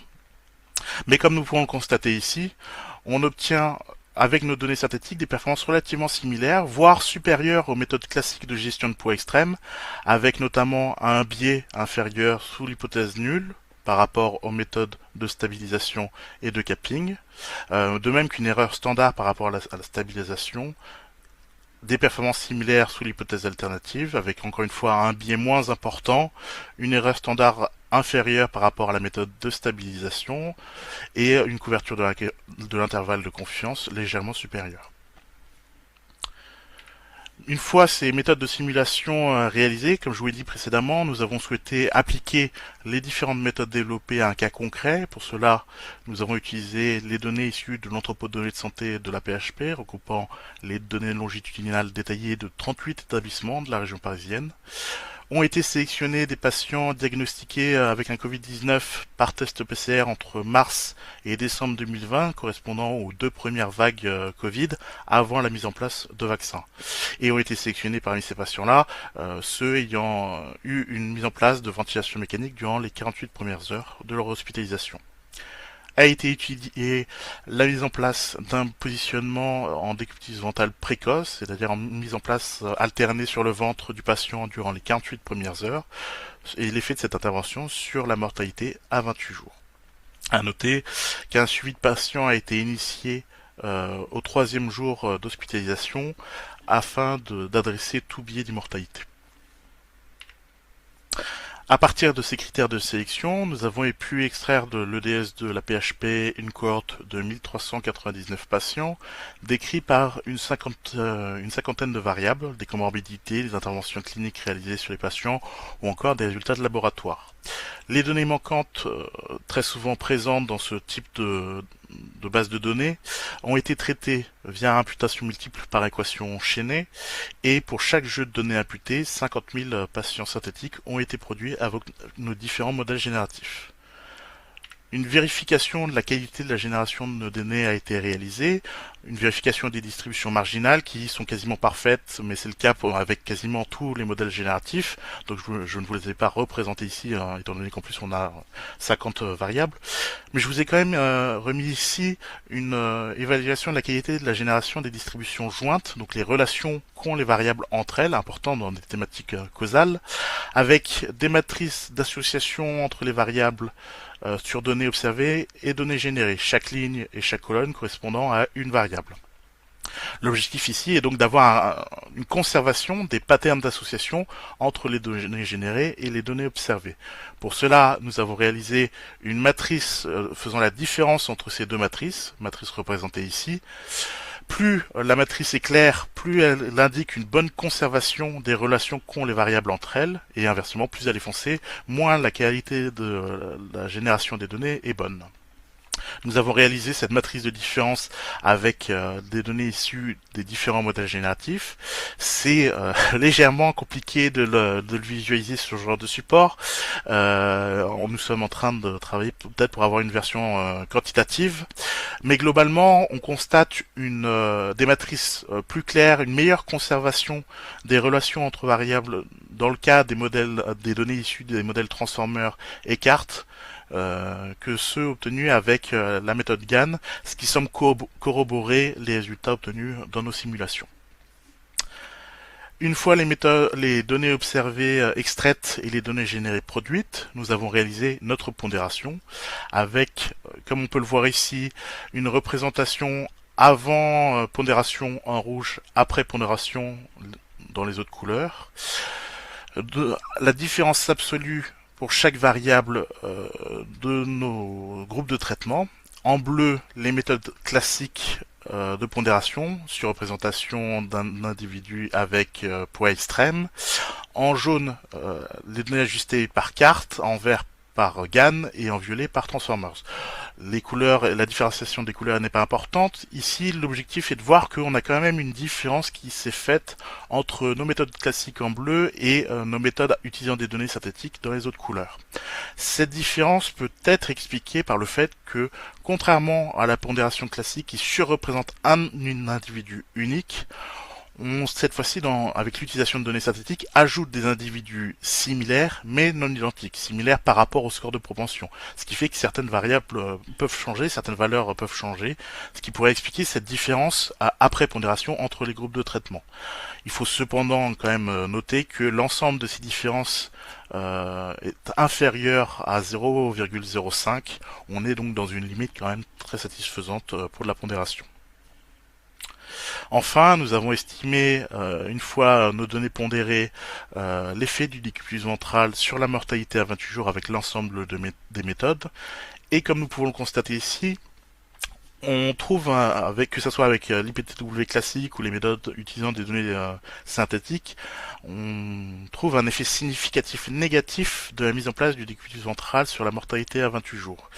Mais comme nous pouvons le constater ici, on obtient avec nos données synthétiques des performances relativement similaires, voire supérieures aux méthodes classiques de gestion de poids extrême, avec notamment un biais inférieur sous l'hypothèse nulle par rapport aux méthodes de stabilisation et de capping, de même qu'une erreur standard par rapport à la stabilisation, des performances similaires sous l'hypothèse alternative, avec encore une fois un biais moins important, une erreur standard inférieure par rapport à la méthode de stabilisation et une couverture de l'intervalle de confiance légèrement supérieure. Une fois ces méthodes de simulation réalisées, comme je vous l'ai dit précédemment, nous avons souhaité appliquer les différentes méthodes développées à un cas concret. Pour cela, nous avons utilisé les données issues de l'entrepôt de données de santé de la PHP, regroupant les données longitudinales détaillées de 38 établissements de la région parisienne. Ont été sélectionnés des patients diagnostiqués avec un Covid-19 par test PCR entre mars et décembre 2020, correspondant aux 2 premières vagues Covid, avant la mise en place de vaccins. Et ont été sélectionnés parmi ces patients-là, ceux ayant eu une mise en place de ventilation mécanique durant les 48 premières heures de leur hospitalisation. A été étudiée la mise en place d'un positionnement en décubitus ventral précoce, c'est-à-dire en mise en place alternée sur le ventre du patient durant les 48 premières heures, et l'effet de cette intervention sur la mortalité à 28 jours. À noter qu'un suivi de patient a été initié au 3e jour d'hospitalisation afin d'adresser tout biais d'immortalité. À partir de ces critères de sélection, nous avons pu extraire de l'EDS de la PHP une cohorte de 1399 patients, décrits par une cinquantaine de variables, des comorbidités, des interventions cliniques réalisées sur les patients, ou encore des résultats de laboratoire. Les données manquantes, très souvent présentes dans ce type de base de données, ont été traitées via imputation multiple par équation chaînée, et pour chaque jeu de données imputé, 50 000 patients synthétiques ont été produits avec nos différents modèles génératifs. Une vérification de la qualité de la génération de nos données a été réalisée, une vérification des distributions marginales qui sont quasiment parfaites, mais c'est le cas avec quasiment tous les modèles génératifs, donc je ne vous les ai pas représentés ici, étant donné qu'en plus on a 50 variables, mais je vous ai quand même remis ici une évaluation de la qualité de la génération des distributions jointes, donc les relations qu'ont les variables entre elles, important dans des thématiques causales, avec des matrices d'association entre les variables sur données observées et données générées, chaque ligne et chaque colonne correspondant à une variable. L'objectif ici est donc d'avoir une conservation des patterns d'association entre les données générées et les données observées. Pour cela, nous avons réalisé une matrice faisant la différence entre ces deux matrice représentée ici. Plus la matrice est claire, plus elle indique une bonne conservation des relations qu'ont les variables entre elles, et inversement, plus elle est foncée, moins la qualité de la génération des données est bonne. Nous avons réalisé cette matrice de différence avec des données issues des différents modèles génératifs. C'est légèrement compliqué de le visualiser sur ce genre de support. Nous sommes en train de travailler peut-être pour avoir une version quantitative. Mais globalement, on constate des matrices plus claires, une meilleure conservation des relations entre variables dans le cas des données issues des modèles Transformer et cartes, que ceux obtenus avec la méthode GAN, ce qui semble corroborer les résultats obtenus dans nos simulations. Une fois les données observées extraites et les données générées produites, nous avons réalisé notre pondération avec, comme on peut le voir ici, une représentation avant pondération en rouge, après pondération dans les autres couleurs. La différence absolue pour chaque variable de nos groupes de traitement. En bleu, les méthodes classiques de pondération sur représentation d'un individu avec poids extrême. En jaune, les données ajustées par carte, en vert par GAN et en violet par Transformers. Les couleurs, la différenciation des couleurs n'est pas importante. Ici, l'objectif est de voir qu'on a quand même une différence qui s'est faite entre nos méthodes classiques en bleu et nos méthodes utilisant des données synthétiques dans les autres couleurs. Cette différence peut être expliquée par le fait que, contrairement à la pondération classique qui surreprésente un individu unique, on, cette fois-ci, avec l'utilisation de données synthétiques, ajoute des individus similaires, mais non identiques, similaires par rapport au score de propension. Ce qui fait que certaines variables peuvent changer, certaines valeurs peuvent changer, ce qui pourrait expliquer cette différence après pondération entre les groupes de traitement. Il faut cependant quand même noter que l'ensemble de ces différences est inférieur à 0,05. On est donc dans une limite quand même très satisfaisante pour de la pondération. Enfin, nous avons estimé, une fois nos données pondérées, l'effet du décuplage ventral sur la mortalité à 28 jours avec l'ensemble des méthodes. Et comme nous pouvons le constater ici, on trouve, que ce soit avec l'IPTW classique ou les méthodes utilisant des données synthétiques, on trouve un effet significatif négatif de la mise en place du décuplage ventral sur la mortalité à 28 jours.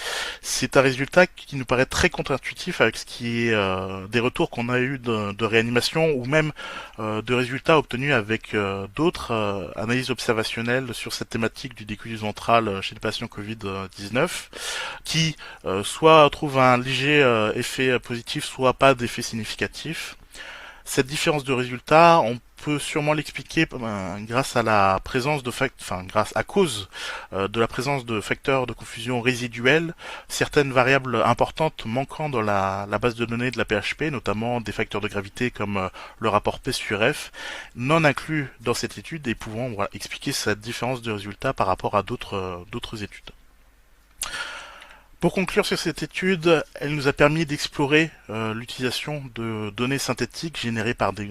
C'est un résultat qui nous paraît très contre-intuitif avec ce qui est des retours qu'on a eu de réanimation ou même de résultats obtenus avec d'autres analyses observationnelles sur cette thématique du décuplage ventral chez les patients Covid-19 qui soit trouvent un léger effet positif, soit pas d'effet significatif. Cette différence de résultat, on peut sûrement l'expliquer grâce à la présence de grâce à cause de la présence de facteurs de confusion résiduels, certaines variables importantes manquant dans la base de données de la PHP, notamment des facteurs de gravité comme le rapport P sur F, non inclus dans cette étude et pouvant expliquer cette différence de résultat par rapport à d'autres études. Pour conclure sur cette étude, elle nous a permis d'explorer l'utilisation de données synthétiques générées par de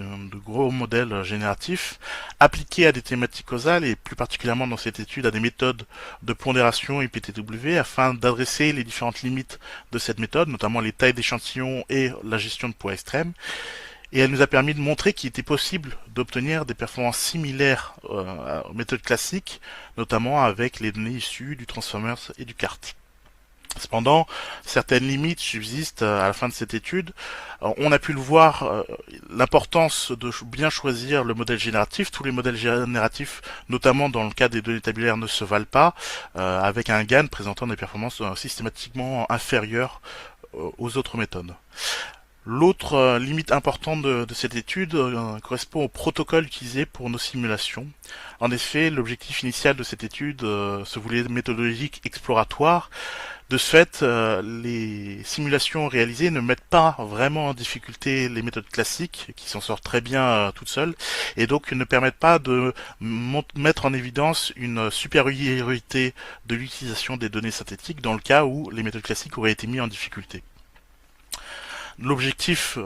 gros modèles génératifs, appliquées à des thématiques causales et plus particulièrement dans cette étude à des méthodes de pondération IPTW afin d'adresser les différentes limites de cette méthode, notamment les tailles d'échantillons et la gestion de poids extrême. Et elle nous a permis de montrer qu'il était possible d'obtenir des performances similaires aux méthodes classiques, notamment avec les données issues du Transformers et du CART. Cependant, certaines limites subsistent à la fin de cette étude. On a pu le voir, l'importance de bien choisir le modèle génératif. Tous les modèles génératifs, notamment dans le cas des données tabulaires, ne se valent pas, avec un GAN présentant des performances systématiquement inférieures aux autres méthodes. L'autre limite importante de cette étude correspond au protocole utilisé pour nos simulations. En effet, l'objectif initial de cette étude se voulait méthodologique exploratoire. De ce fait, les simulations réalisées ne mettent pas vraiment en difficulté les méthodes classiques, qui s'en sortent très bien toutes seules, et donc ne permettent pas de mettre en évidence une supériorité de l'utilisation des données synthétiques dans le cas où les méthodes classiques auraient été mises en difficulté. L'objectif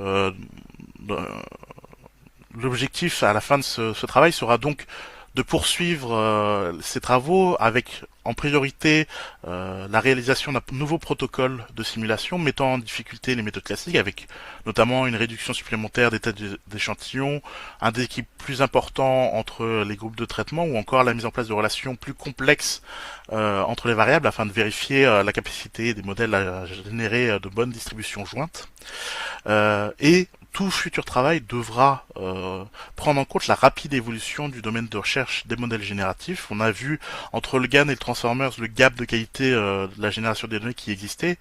à la fin de ce travail sera donc de poursuivre ces travaux avec en priorité la réalisation d'un nouveau protocole de simulation mettant en difficulté les méthodes classiques avec notamment une réduction supplémentaire des têtes d'échantillons, un déséquilibre plus important entre les groupes de traitement ou encore la mise en place de relations plus complexes entre les variables afin de vérifier la capacité des modèles à générer de bonnes distributions jointes. Et tout futur travail devra prendre en compte la rapide évolution du domaine de recherche des modèles génératifs. On a vu entre le GAN et le Transformers le gap de qualité de la génération des données qui existait,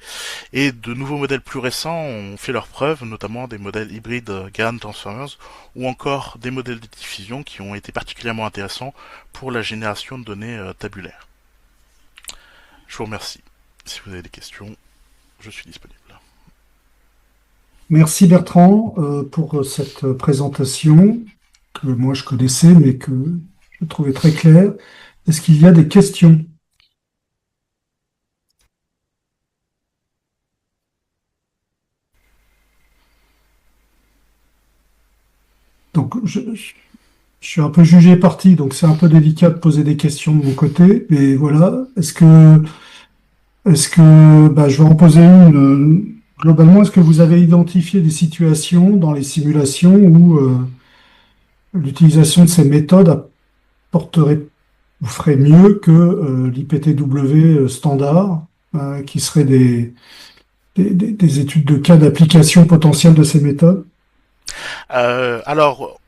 et de nouveaux modèles plus récents ont fait leurs preuves, notamment des modèles hybrides GAN-Transformers, ou encore des modèles de diffusion qui ont été particulièrement intéressants pour la génération de données tabulaires. Je vous remercie. Si vous avez des questions, je suis disponible. Merci Bertrand pour cette présentation. que moi je connaissais, mais que je trouvais très clair. Est-ce qu'il y a des questions? Donc, je suis un peu jugé parti, donc c'est un peu délicat de poser des questions de mon côté, mais voilà. Bah, je vais en poser une. Globalement, est-ce que vous avez identifié des situations dans les simulations où l'utilisation de ces méthodes apporterait ou ferait mieux que l'IPTW standard, qui serait des études de cas d'application potentielle de ces méthodes? Alors,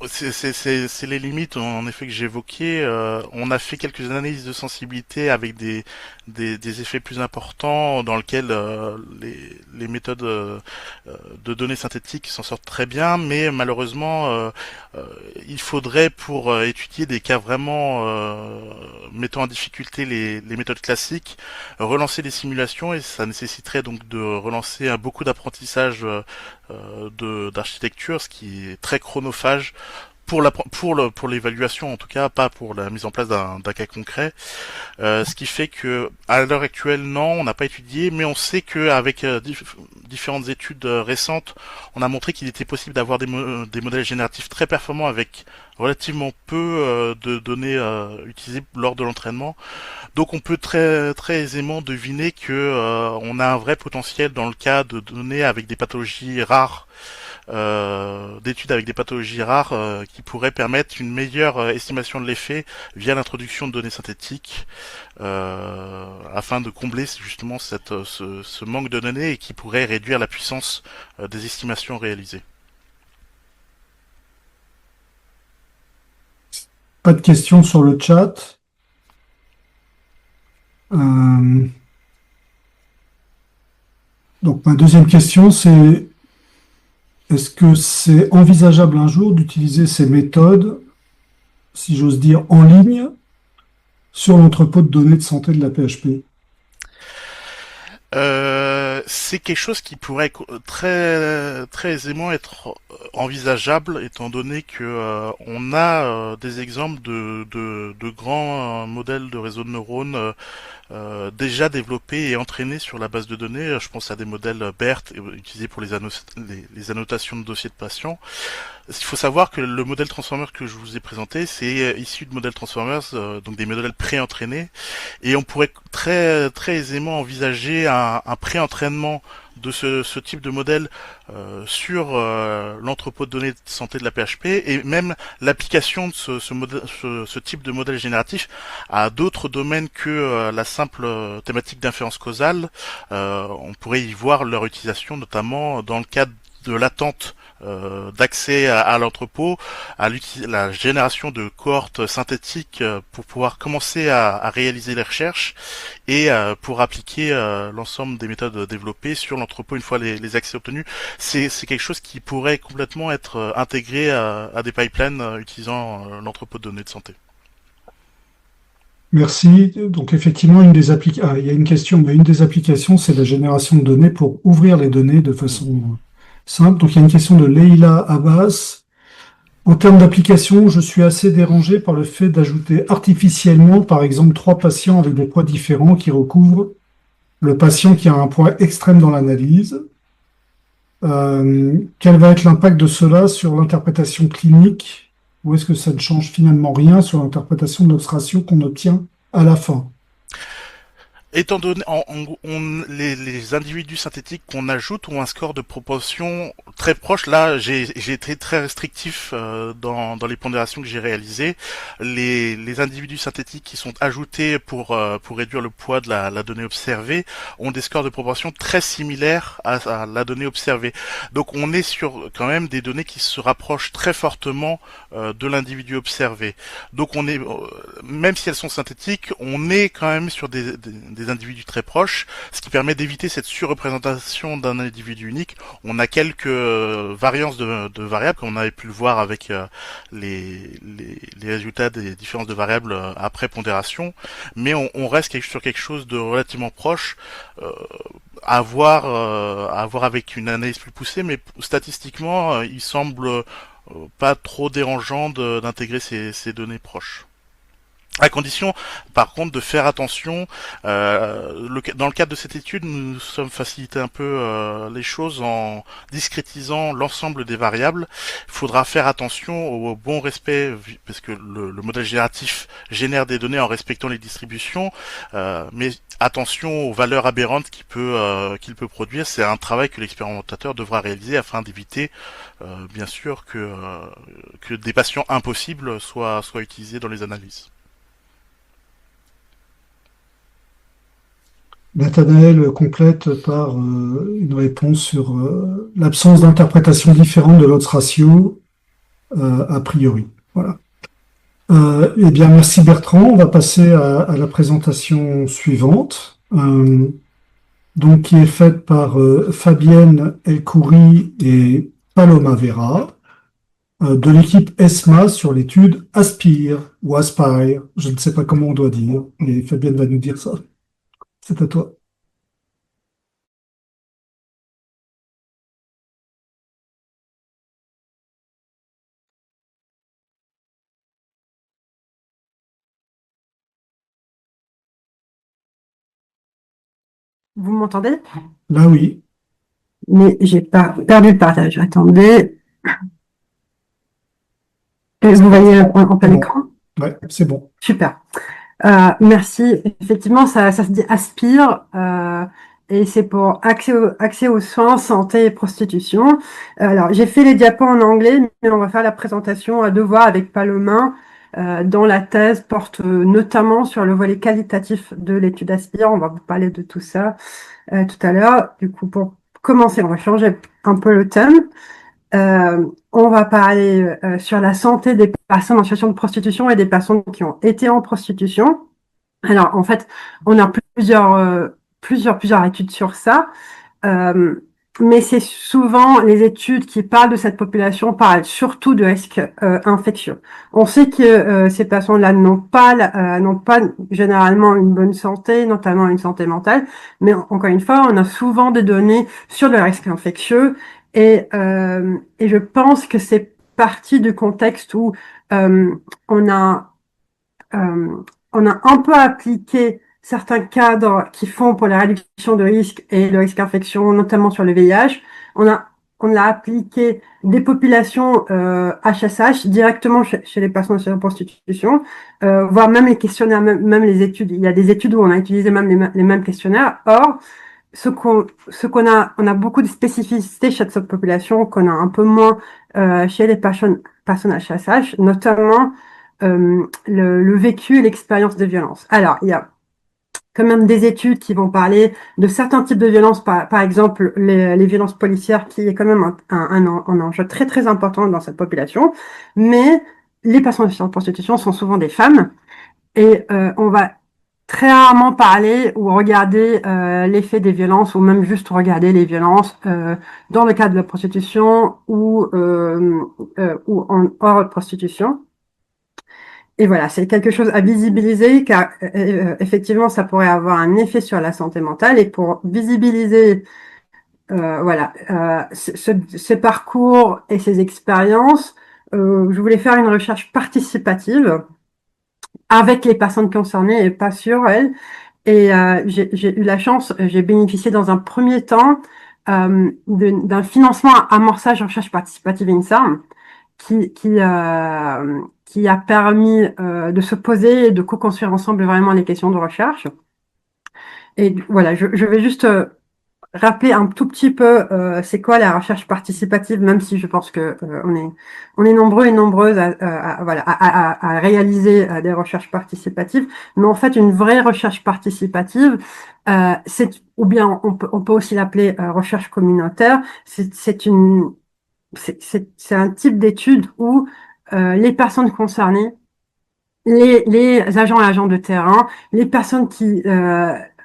c'est les limites en effet que j'évoquais. On a fait quelques analyses de sensibilité avec des effets plus importants dans lesquels les méthodes de données synthétiques s'en sortent très bien, mais malheureusement euh, il faudrait pour étudier des cas vraiment mettant en difficulté les méthodes classiques, relancer les simulations et ça nécessiterait donc de relancer beaucoup d'apprentissage d'architecture, ce qui est très chronophage pour l'évaluation en tout cas, pas pour la mise en place d'un cas concret. Ce qui fait que à l'heure actuelle, non, on n'a pas étudié, mais on sait que avec différentes études récentes, on a montré qu'il était possible d'avoir des modèles génératifs très performants avec relativement peu de données utilisées lors de l'entraînement. Donc on peut très aisément deviner que on a un vrai potentiel dans le cas de données avec des pathologies rares, d'études avec des pathologies rares qui pourraient permettre une meilleure estimation de l'effet via l'introduction de données synthétiques afin de combler justement ce manque de données et qui pourrait réduire la puissance des estimations réalisées. Pas de questions sur le chat. Donc ma deuxième question, c'est est-ce que c'est envisageable un jour d'utiliser ces méthodes, si j'ose dire, en ligne sur l'entrepôt de données de santé de la PHP? C'est quelque chose qui pourrait très aisément être envisageable étant donné que on a des exemples de grands modèles de réseaux de neurones déjà développés et entraînés sur la base de données. Je pense à des modèles BERT utilisés pour les annotations de dossiers de patients. Il faut savoir que le modèle Transformer que je vous ai présenté, c'est issu de modèles Transformers, donc des modèles pré-entraînés, et on pourrait très aisément envisager un pré-entraînement de ce type de modèle sur l'entrepôt de données de santé de la PHP et même l'application de ce type de modèle génératif à d'autres domaines que la simple thématique d'inférence causale. On pourrait y voir leur utilisation notamment dans le cadre de l'attente d'accès à l'entrepôt, à la génération de cohortes synthétiques pour pouvoir commencer à réaliser les recherches et pour appliquer l'ensemble des méthodes développées sur l'entrepôt une fois les accès obtenus. C'est quelque chose qui pourrait complètement être intégré à des pipelines utilisant l'entrepôt de données de santé. Merci. Donc effectivement, il y a une question, mais une des applications, c'est la génération de données pour ouvrir les données de façon simple. Donc il y a une question de Leila Abbas. En termes d'application, je suis assez dérangé par le fait d'ajouter artificiellement, par exemple, 3 patients avec des poids différents qui recouvrent le patient qui a un poids extrême dans l'analyse. Quel va être l'impact de cela sur l'interprétation clinique? Ou est-ce que ça ne change finalement rien sur l'interprétation de notre ratio qu'on obtient à la fin? Étant donné les individus synthétiques qu'on ajoute ont un score de proportion très proche. Là, j'ai été très restrictif dans les pondérations que j'ai réalisées. Les individus synthétiques qui sont ajoutés pour réduire le poids de la donnée observée ont des scores de proportion très similaires à la donnée observée. Donc, on est sur quand même des données qui se rapprochent très fortement de l'individu observé. Donc, on est même si elles sont synthétiques, on est quand même sur des individus très proches, ce qui permet d'éviter cette surreprésentation d'un individu unique. On a quelques variances de variables, comme on avait pu le voir avec les résultats des différences de variables après pondération, mais on reste sur quelque chose de relativement proche, à voir avec une analyse plus poussée, mais statistiquement, il semble pas trop dérangeant d'intégrer ces données proches. À condition, par contre, de faire attention. Dans le cadre de cette étude, nous sommes facilité un peu les choses en discrétisant l'ensemble des variables. Il faudra faire attention au bon respect, parce que le modèle génératif génère des données en respectant les distributions, mais attention aux valeurs aberrantes qu'il peut produire. C'est un travail que l'expérimentateur devra réaliser afin d'éviter, bien sûr, que des patients impossibles soient utilisés dans les analyses. Nathanaël complète par une réponse sur l'absence d'interprétation différente de l'odds ratio a priori. Voilà. Eh bien, merci Bertrand. On va passer à la présentation suivante, donc qui est faite par Fabienne Elkoury et Paloma Vera de l'équipe ESMA sur l'étude Aspire ou Aspire. Je ne sais pas comment on doit dire, mais Fabienne va nous dire ça. C'est à toi. Vous m'entendez? Là, oui. Mais j'ai pas perdu le partage. Attendez. Et vous voyez en plein Bon. écran? Ouais, c'est bon. Super. Merci. Effectivement, ça se dit Aspire, et c'est pour accès aux soins, santé et prostitution. Alors, j'ai fait les diapos en anglais, mais on va faire la présentation à deux voix avec Paloma, dont la thèse porte notamment sur le volet qualitatif de l'étude Aspire. On va vous parler de tout ça tout à l'heure. Du coup, pour commencer, on va changer un peu le thème. On va parler sur la santé des personnes en situation de prostitution et des personnes qui ont été en prostitution. Alors, en fait, on a plusieurs études sur ça, mais c'est souvent les études qui parlent de cette population parlent surtout de risques infectieux. On sait que ces personnes-là n'ont pas généralement une bonne santé, notamment une santé mentale, mais encore une fois, on a souvent des données sur le risque infectieux. Et je pense que c'est partie du contexte où on a un peu appliqué certains cadres qui font pour la réduction de risque et le risque d'infection, notamment sur le VIH. On a appliqué des populations HSH directement chez les personnes en prostitution, voire même les questionnaires, même les études. Il y a des études où on a utilisé même les mêmes questionnaires. Or, on a beaucoup de spécificités chez cette population qu'on a un peu moins chez les personnes HSH, notamment le vécu et l'expérience de violence. Alors, il y a quand même des études qui vont parler de certains types de violences, par exemple les violences policières, qui est quand même un enjeu très très important dans cette population. Mais les personnes en prostitution sont souvent des femmes, et on va très rarement parler ou regarder l'effet des violences, ou même juste regarder les violences dans le cadre de la prostitution ou hors de prostitution. Et voilà, c'est quelque chose à visibiliser, car effectivement, ça pourrait avoir un effet sur la santé mentale. Et pour visibiliser ces parcours et ces expériences, je voulais faire une recherche participative avec les personnes concernées et pas sur elles. Et j'ai eu la chance, j'ai bénéficié dans un premier temps d'un financement amorçage recherche participative INSARM qui a permis de se poser et de co-construire ensemble vraiment les questions de recherche. Et voilà, je vais juste rappeler un tout petit peu c'est quoi la recherche participative, même si je pense que on est nombreux et nombreuses à réaliser des recherches participatives. Mais en fait, une vraie recherche participative, ou bien on peut aussi l'appeler recherche communautaire. C'est un type d'étude où les personnes concernées, les agents et agents de terrain, les personnes qui,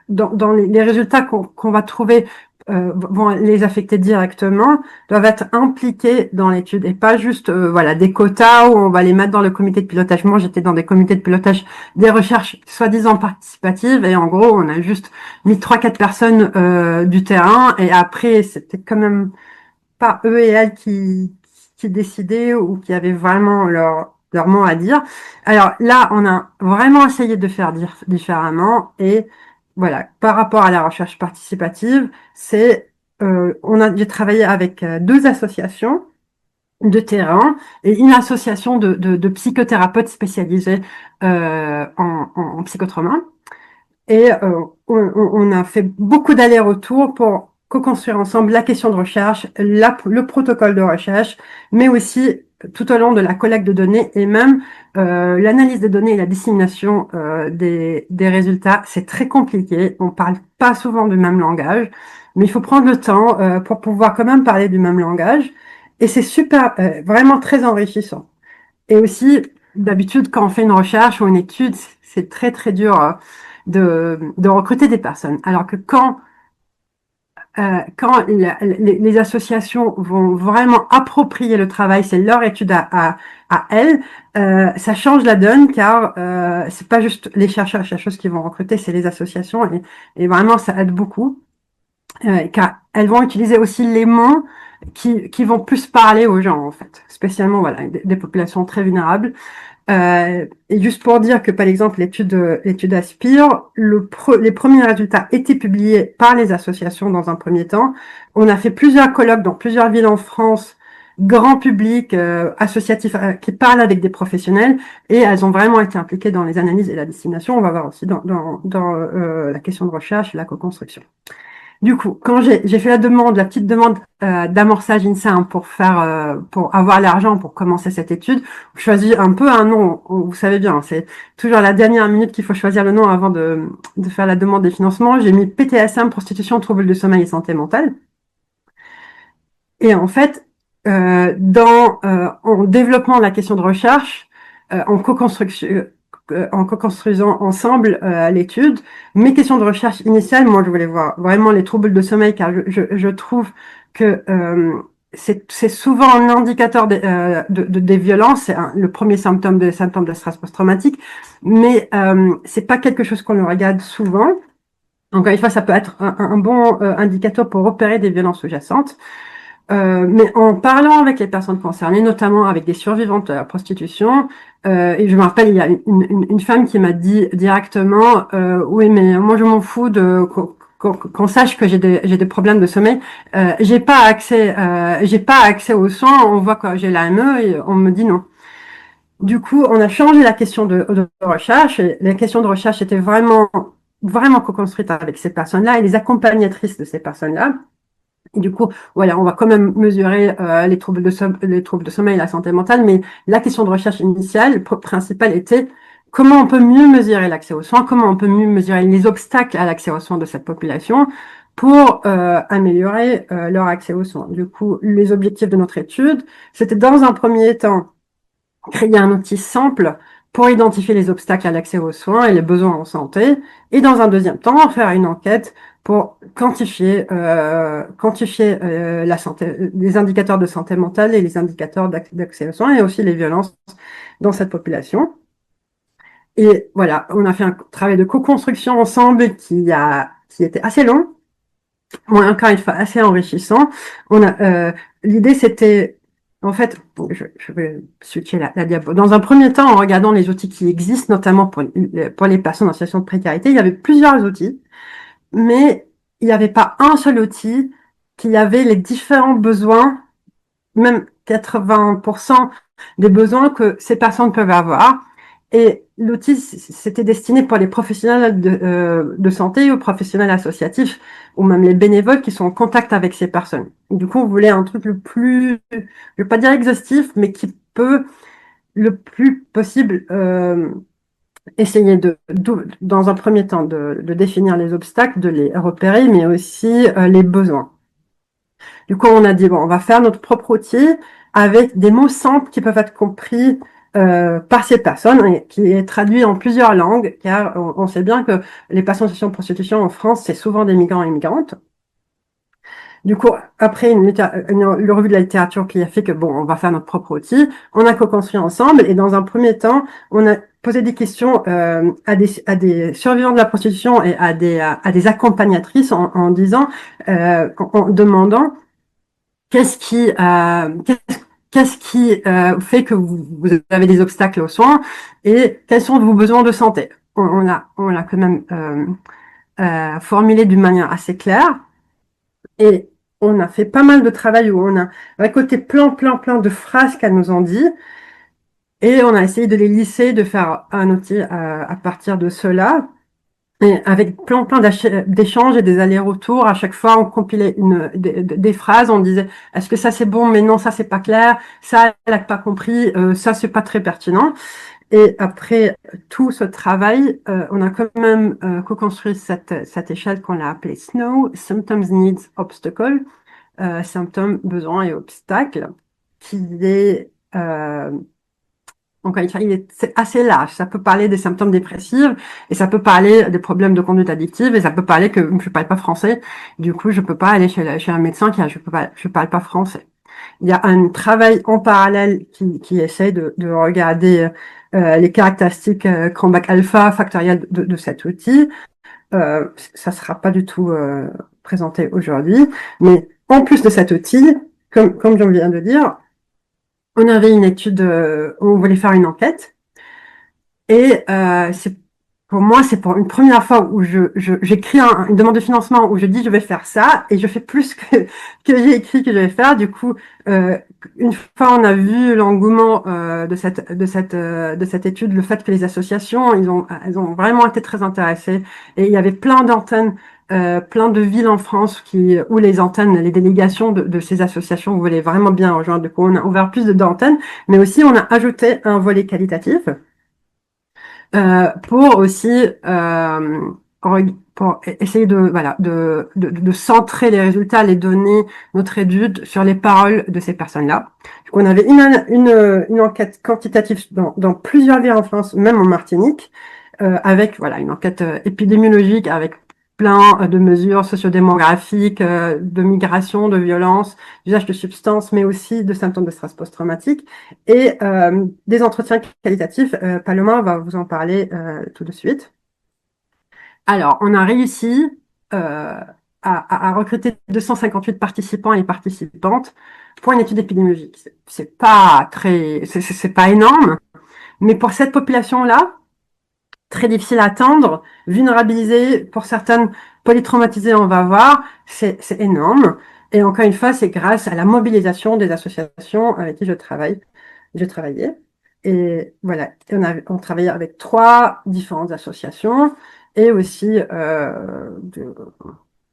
dans les résultats qu'on va trouver, vont les affecter directement, doivent être impliqués dans l'étude, et pas juste des quotas où on va les mettre dans le comité de pilotage. Moi, j'étais dans des comités de pilotage des recherches soi-disant participatives, et en gros, on a juste mis 3-4 personnes du terrain, et après, c'était quand même pas eux et elles qui qui décidaient ou qui avaient vraiment leur mot à dire. Alors là, on a vraiment essayé de faire différemment et voilà, par rapport à la recherche participative, j'ai travaillé avec 2 associations de terrain et une association de psychothérapeutes spécialisés en psychotrauma. Et on a fait beaucoup d'allers-retours pour co-construire ensemble la question de recherche, le protocole de recherche, mais aussi tout au long de la collecte de données et même l'analyse des données et la dissémination des résultats. C'est très compliqué, on parle pas souvent du même langage, mais il faut prendre le temps pour pouvoir quand même parler du même langage. Et c'est super, vraiment très enrichissant. Et aussi, d'habitude, quand on fait une recherche ou une étude, c'est très très dur de recruter des personnes. Alors que quand les associations vont vraiment approprier le travail, c'est leur étude à elles, ça change la donne car c'est pas juste les chercheurs et chercheuses qui vont recruter, c'est les associations et vraiment ça aide beaucoup car elles vont utiliser aussi les mots qui vont plus parler aux gens en fait, spécialement voilà des populations très vulnérables. Et juste pour dire que, par exemple, l'étude Aspire, les premiers résultats étaient publiés par les associations dans un premier temps. On a fait plusieurs colloques dans plusieurs villes en France, grand public, associatif, qui parlent avec des professionnels, et elles ont vraiment été impliquées dans les analyses et la dissémination. On va voir aussi dans la question de recherche et la co-construction. Du coup, quand j'ai fait la petite demande d'amorçage INSEAD pour avoir l'argent pour commencer cette étude, je choisis un peu un nom. Vous savez bien, c'est toujours à la dernière minute qu'il faut choisir le nom avant de faire la demande des financements. J'ai mis PTSM, prostitution, troubles de sommeil et santé mentale. Et en fait, en développant la question de recherche, en co-construisant ensemble l'étude. Mes questions de recherche initiale, moi, je voulais voir vraiment les troubles de sommeil, car je trouve que c'est souvent un indicateur des violences. C'est le premier symptôme des symptômes de stress post-traumatique, mais c'est pas quelque chose qu'on le regarde souvent. Encore une fois, ça peut être un bon indicateur pour repérer des violences sous-jacentes. Mais en parlant avec les personnes concernées, notamment avec des survivantes de la prostitution, et je me rappelle, il y a une femme qui m'a dit directement, oui, mais moi je m'en fous qu'on sache que j'ai des problèmes de sommeil. J'ai pas accès aux soins. On voit que j'ai l'AME et on me dit non. Du coup, on a changé la question de recherche. Et la question de recherche était vraiment co-construite avec ces personnes-là et les accompagnatrices de ces personnes-là. Et du coup, voilà, on va quand même mesurer les troubles de sommeil et la santé mentale, mais la question de recherche initiale, principale, était comment on peut mieux mesurer l'accès aux soins, comment on peut mieux mesurer les obstacles à l'accès aux soins de cette population pour améliorer leur accès aux soins. Du coup, les objectifs de notre étude, c'était dans un premier temps créer un outil simple pour identifier les obstacles à l'accès aux soins et les besoins en santé, et dans un deuxième temps, faire une enquête pour quantifier la santé, les indicateurs de santé mentale et les indicateurs d'accès aux soins et aussi les violences dans cette population. Et voilà, on a fait un travail de co-construction ensemble qui était assez long, bon, encore une fois assez enrichissant. L'idée c'était en fait, je vais switcher la diapo. Dans un premier temps, en regardant les outils qui existent, notamment pour les personnes en situation de précarité, il y avait plusieurs outils, mais il n'y avait pas un seul outil qui avait les différents besoins, même 80% des besoins que ces personnes peuvent avoir. Et l'outil, c'était destiné pour les professionnels de santé ou professionnels associatifs ou même les bénévoles qui sont en contact avec ces personnes. Du coup, on voulait un truc le plus, je vais pas dire exhaustif, mais qui peut le plus possible essayer dans un premier temps, de définir les obstacles, de les repérer, mais aussi les besoins. Du coup, on a dit, bon, on va faire notre propre outil avec des mots simples qui peuvent être compris par ces personnes et qui est traduit en plusieurs langues, car on sait bien que les personnes en situation de prostitution en France, c'est souvent des migrants et migrantes. Du coup, après une revue de la littérature qui a fait que, bon, on va faire notre propre outil, on a co-construit ensemble et dans un premier temps, on a posé des questions à des survivants de la prostitution et à des accompagnatrices en disant, en demandant qu'est-ce qu'est-ce qui fait que vous avez des obstacles aux soins et quels sont vos besoins de santé. On l'a quand même formulé d'une manière assez claire et on a fait pas mal de travail où on a récolté plein de phrases qu'elles nous ont dit et on a essayé de les lisser, de faire un outil à partir de cela. Et avec plein d'échanges et des allers-retours, à chaque fois, on compilait des phrases, on disait, est-ce que ça c'est bon, mais non, ça c'est pas clair, ça elle a pas compris, ça c'est pas très pertinent. Et après tout ce travail, on a quand même co-construit cette échelle qu'on a appelée SNOW, Symptoms, Needs, Obstacle, symptômes, besoins et obstacles, qui est donc, c'est assez large. Ça peut parler des symptômes dépressifs et ça peut parler des problèmes de conduite addictive et ça peut parler que je parle pas français. Du coup, je peux pas aller chez un médecin je parle pas français. Il y a un travail en parallèle qui essaie de regarder les caractéristiques Cranbach alpha factorielles de cet outil. Ça sera pas du tout présenté aujourd'hui, mais en plus de cet outil, comme je viens de dire, on avait une étude, on voulait faire une enquête. Et pour moi, c'est pour une première fois où j'écris une demande de financement où je dis je vais faire ça et je fais plus que j'ai écrit que je vais faire. Du coup, une fois on a vu l'engouement de cette étude, le fait que les associations, elles ont vraiment été très intéressées et il y avait plein d'antennes. Plein de villes en France où les antennes, les délégations de ces associations voulaient vraiment bien rejoindre. Du coup, on a ouvert plus d'antennes, mais aussi on a ajouté un volet qualitatif pour aussi pour essayer de centrer les résultats, les données, notre étude sur les paroles de ces personnes-là. Donc, on avait une enquête quantitative dans plusieurs villes en France, même en Martinique, avec une enquête épidémiologique avec plein de mesures sociodémographiques, de migration, de violence, d'usage de substances, mais aussi de symptômes de stress post-traumatique et des entretiens qualitatifs. Paloma va vous en parler tout de suite. Alors, on a réussi à recruter 258 participants et participantes pour une étude épidémiologique. C'est pas énorme, mais pour cette population-là, très difficile à atteindre, vulnérabilisée, pour certaines polytraumatisées, on va voir, c'est énorme. Et encore une fois, c'est grâce à la mobilisation des associations avec qui je travaillais. Et voilà, on travaillait avec 3 différentes associations et aussi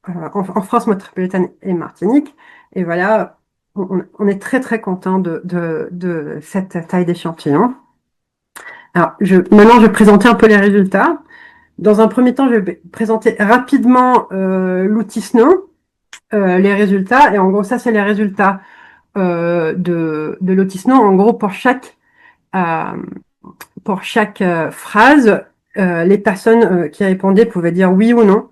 en France métropolitaine et Martinique. Et voilà, on est très content de cette taille d'échantillon. Alors, maintenant, je vais présenter un peu les résultats. Dans un premier temps, je vais présenter rapidement l'outil SNOW, les résultats. Et en gros, ça, c'est les résultats de l'outil SNOW. En gros, pour chaque phrase, les personnes qui répondaient pouvaient dire oui ou non.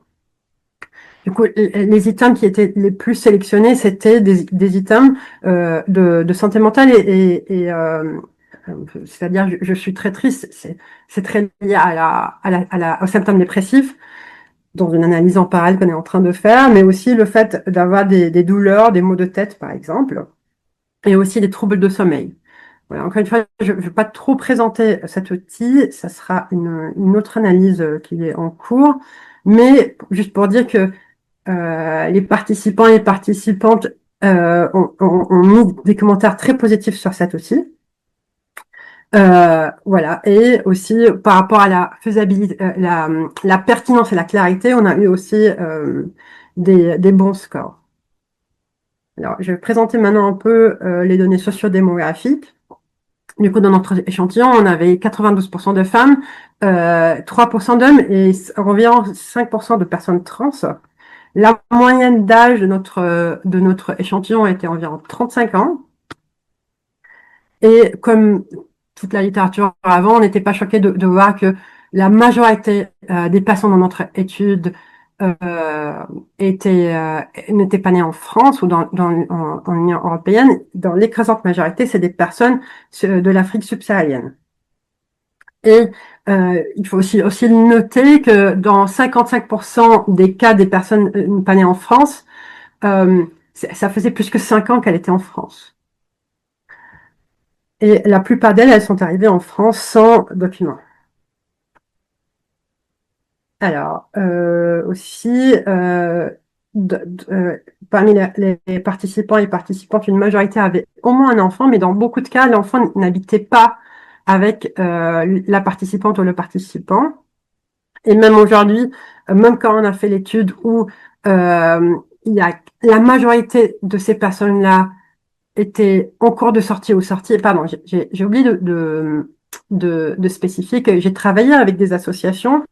Du coup, les items qui étaient les plus sélectionnés, c'était des items de santé mentale et c'est-à-dire je suis très triste, c'est très lié aux symptômes dépressifs dans une analyse en parallèle qu'on est en train de faire, mais aussi le fait d'avoir des douleurs, des maux de tête par exemple, et aussi des troubles de sommeil. Voilà, encore une fois, je ne vais pas trop présenter cet outil, ça sera une autre analyse qui est en cours, mais juste pour dire que les participants et les participantes ont mis des commentaires très positifs sur cet outil. Voilà, et aussi par rapport à la faisabilité, la pertinence et la clarité, on a eu aussi des bons scores. Alors, je vais présenter maintenant un peu les données sociodémographiques. Du coup, dans notre échantillon, on avait 92% de femmes, 3% d'hommes et environ 5% de personnes trans. La moyenne d'âge de notre échantillon était environ 35 ans. Et comme toute la littérature avant, on n'était pas choqué de voir que la majorité des patients dans notre étude n'étaient pas nés en France ou en Union européenne. Dans l'écrasante majorité, c'est des personnes de l'Afrique subsaharienne. Et il faut aussi noter que dans 55% des cas des personnes pas nées en France, ça faisait plus que 5 ans qu'elle était en France. Et la plupart d'elles, elles sont arrivées en France sans document. Alors, aussi, parmi les participants et participantes, une majorité avait au moins un enfant, mais dans beaucoup de cas, l'enfant n'habitait pas avec la participante ou le participant. Et même aujourd'hui, même quand on a fait l'étude où il y a la majorité de ces personnes-là étaient en cours de sortie ou sortie, pardon, j'ai oublié de spécifier que j'ai travaillé avec des associations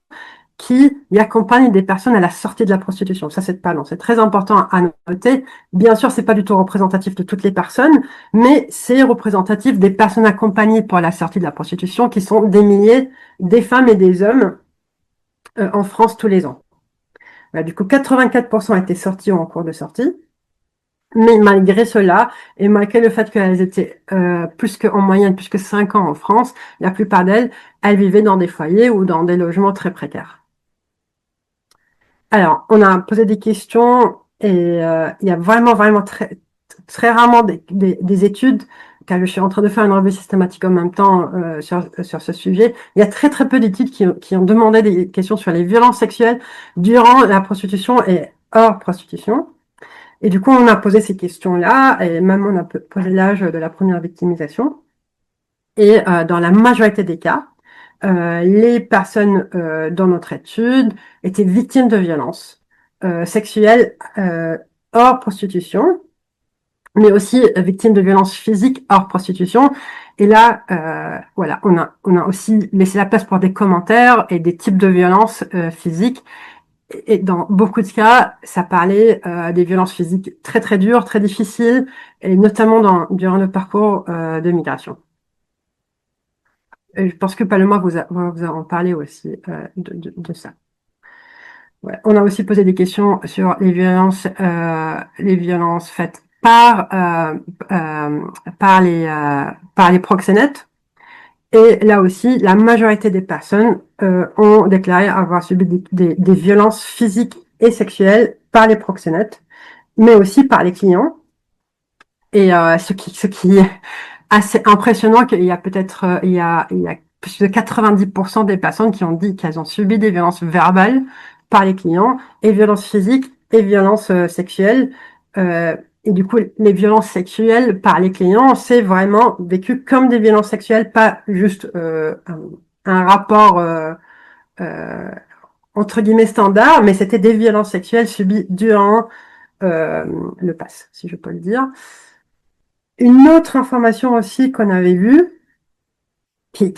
qui y accompagnent des personnes à la sortie de la prostitution. Ça, c'est très important à noter. Bien sûr, c'est pas du tout représentatif de toutes les personnes, mais c'est représentatif des personnes accompagnées pour la sortie de la prostitution, qui sont des milliers, des femmes et des hommes en France tous les ans. Voilà, du coup, 84% étaient sortis ou en cours de sortie. Mais malgré cela, et malgré le fait qu'elles étaient en moyenne plus que 5 ans en France, la plupart d'elles, elles vivaient dans des foyers ou dans des logements très précaires. Alors, on a posé des questions et il y a vraiment très, très rarement des études, car je suis en train de faire une revue systématique en même temps sur ce sujet. Il y a très peu d'études qui ont demandé des questions sur les violences sexuelles durant la prostitution et hors prostitution. Et du coup, on a posé ces questions-là, et même on a posé l'âge de la première victimisation. Et dans la majorité des cas, les personnes dans notre étude étaient victimes de violences sexuelles hors prostitution, mais aussi victimes de violences physiques hors prostitution. Et là, voilà, on a aussi laissé la place pour des commentaires et des types de violences physiques. Et dans beaucoup de cas, ça parlait des violences physiques très dures, très difficiles, et notamment durant le parcours de migration. Et je pense que Paloma vous a en parlé aussi de ça. Ouais. On a aussi posé des questions sur les violences faites par les proxénètes. Et là aussi, la majorité des personnes ont déclaré avoir subi des violences physiques et sexuelles par les proxénètes, mais aussi par les clients. Et ce qui est assez impressionnant, qu'il y a peut-être il y a plus de 90% des personnes qui ont dit qu'elles ont subi des violences verbales par les clients, et violences physiques et violences sexuelles. Et du coup, les violences sexuelles par les clients, c'est vraiment vécu comme des violences sexuelles, pas juste un rapport entre guillemets standard, mais c'était des violences sexuelles subies durant le pass, si je peux le dire. Une autre information aussi qu'on avait vue, qui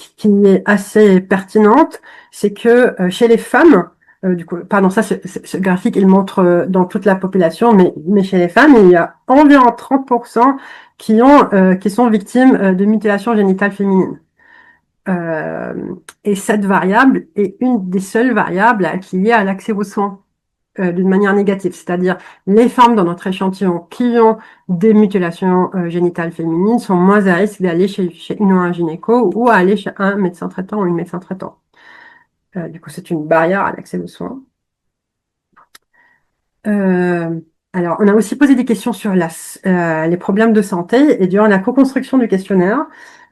est assez pertinente, c'est que chez les femmes, du coup, pardon, ça, ce graphique, il montre dans toute la population, mais chez les femmes, il y a environ 30% qui sont victimes de mutilations génitales féminines. Et cette variable est une des seules variables qui est liée à l'accès aux soins d'une manière négative, c'est-à-dire les femmes dans notre échantillon qui ont des mutilations génitales féminines sont moins à risque d'aller chez un gynéco ou à aller chez un médecin traitant ou une médecin traitant. Du coup, c'est une barrière à l'accès aux soins. Alors, on a aussi posé des questions sur les problèmes de santé, et durant la co-construction du questionnaire,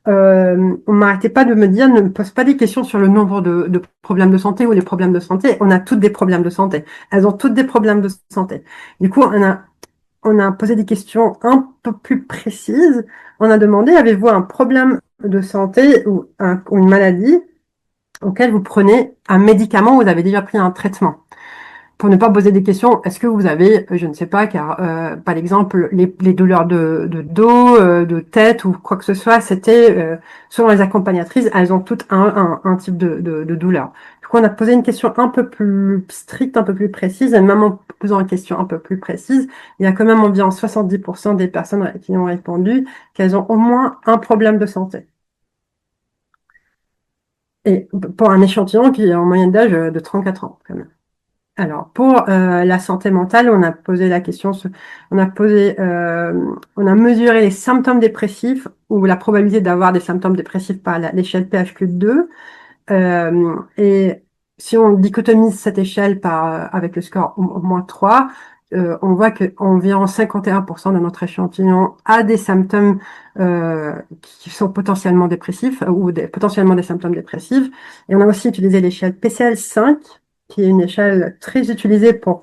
on n'arrêtait pas de me dire, ne me pose pas des questions sur le nombre de problèmes de santé ou les problèmes de santé. On a toutes des problèmes de santé. Elles ont toutes des problèmes de santé. Du coup, on a posé des questions un peu plus précises. On a demandé, avez-vous un problème de santé ou une maladie auquel vous prenez un médicament ou vous avez déjà pris un traitement? Pour ne pas poser des questions, est-ce que vous avez, je ne sais pas, car par exemple, les douleurs de dos, de tête ou quoi que ce soit, c'était, selon les accompagnatrices, elles ont toutes un type de douleur. Du coup, on a posé une question un peu plus stricte, un peu plus précise, et même en posant une question un peu plus précise, il y a quand même environ 70% des personnes qui ont répondu qu'elles ont au moins un problème de santé. Et pour un échantillon qui est en moyenne d'âge de 34 ans, quand même. Alors, pour la santé mentale, on a posé la question, on a mesuré les symptômes dépressifs ou la probabilité d'avoir des symptômes dépressifs par l'échelle PHQ-2. Et si on dichotomise cette échelle avec le score au moins 3, on voit que environ 51% de notre échantillon a des symptômes qui sont potentiellement dépressifs ou potentiellement des symptômes dépressifs. Et on a aussi utilisé l'échelle PCL5, qui est une échelle très utilisée pour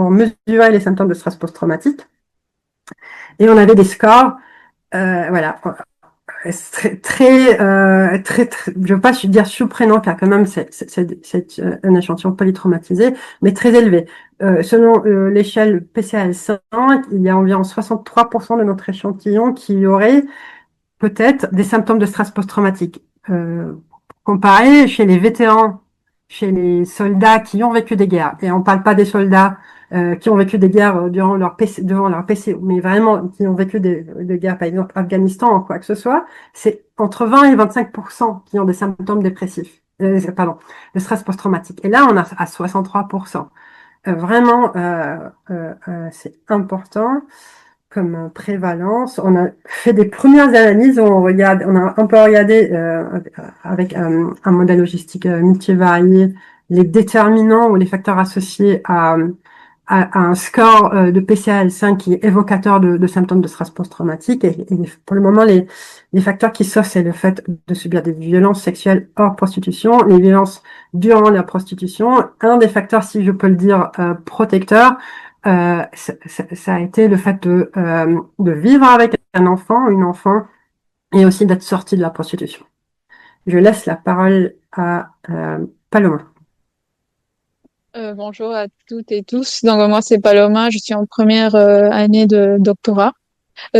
mesurer les symptômes de stress post-traumatique. Et on avait des scores, voilà, je veux pas dire surprenant, car quand même c'est un échantillon polytraumatisé, mais très élevé. Selon l'échelle PCL5, il y a environ 63% de notre échantillon qui aurait peut-être des symptômes de stress post-traumatique. Comparé chez les vétérans, chez les soldats qui ont vécu des guerres, et on parle pas des soldats qui ont vécu des guerres durant leur PC, mais vraiment qui ont vécu des guerres, par exemple Afghanistan ou quoi que ce soit, c'est entre 20 et 25% qui ont des symptômes dépressifs, de stress post-traumatique. Et là, on a à 63%. Vraiment, c'est important comme prévalence. On a fait des premières analyses où on a un peu regardé avec un modèle logistique multivarié les déterminants ou les facteurs associés à un score de PCAL5 qui est évocateur de symptômes de stress post-traumatique. Et pour le moment, les facteurs qui sortent, c'est le fait de subir des violences sexuelles hors prostitution, les violences durant la prostitution. Un des facteurs, si je peux le dire, protecteurs, ça a été le fait de vivre avec un enfant, une enfant, et aussi d'être sorti de la prostitution. Je laisse la parole à Paloma. Bonjour à toutes et tous. Donc moi c'est Paloma, je suis en première année de doctorat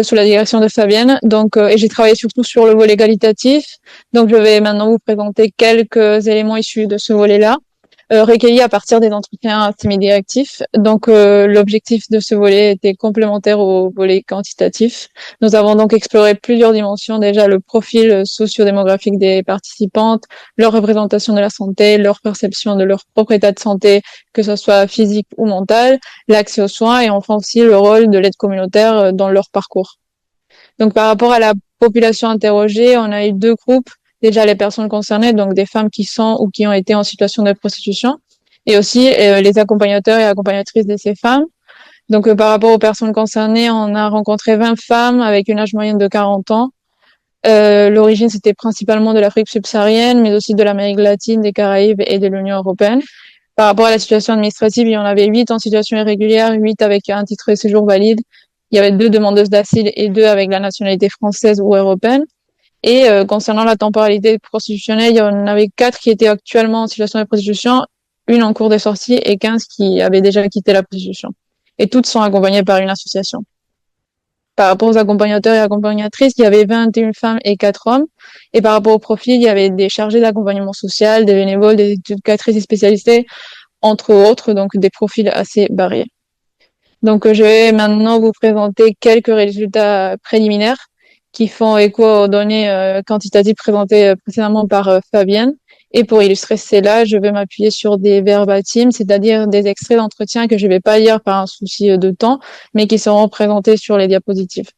sous la direction de Fabienne. Donc et j'ai travaillé surtout sur le volet qualitatif. Donc je vais maintenant vous présenter quelques éléments issus de ce volet-là, recueillis à partir des entretiens semi-directifs. Donc l'objectif de ce volet était complémentaire au volet quantitatif. Nous avons donc exploré plusieurs dimensions, déjà le profil socio-démographique des participantes, leur représentation de la santé, leur perception de leur propre état de santé, que ce soit physique ou mental, l'accès aux soins et enfin aussi le rôle de l'aide communautaire dans leur parcours. Donc par rapport à la population interrogée, on a eu deux groupes. Déjà les personnes concernées, donc des femmes qui sont ou qui ont été en situation de prostitution, et aussi les accompagnateurs et accompagnatrices de ces femmes. Donc par rapport aux personnes concernées, on a rencontré 20 femmes avec une âge moyenne de 40 ans. L'origine, c'était principalement de l'Afrique subsaharienne, mais aussi de l'Amérique latine, des Caraïbes et de l'Union européenne. Par rapport à la situation administrative, il y en avait 8 en situation irrégulière, 8 avec un titre de séjour valide. Il y avait 2 demandeuses d'asile et 2 avec la nationalité française ou européenne. Et concernant la temporalité prostitutionnelle, il y en avait 4 qui étaient actuellement en situation de prostitution, une en cours de sortie et 15 qui avaient déjà quitté la prostitution. Et toutes sont accompagnées par une association. Par rapport aux accompagnateurs et accompagnatrices, il y avait 21 femmes et 4 hommes. Et par rapport au profil, il y avait des chargés d'accompagnement social, des bénévoles, des éducatrices et spécialisées, entre autres, donc des profils assez variés. Donc je vais maintenant vous présenter quelques résultats préliminaires qui font écho aux données quantitatives présentées précédemment par Fabienne. Et pour illustrer cela, je vais m'appuyer sur des verbatims, c'est-à-dire des extraits d'entretien que je vais pas lire par un souci de temps, mais qui seront présentés sur les diapositives.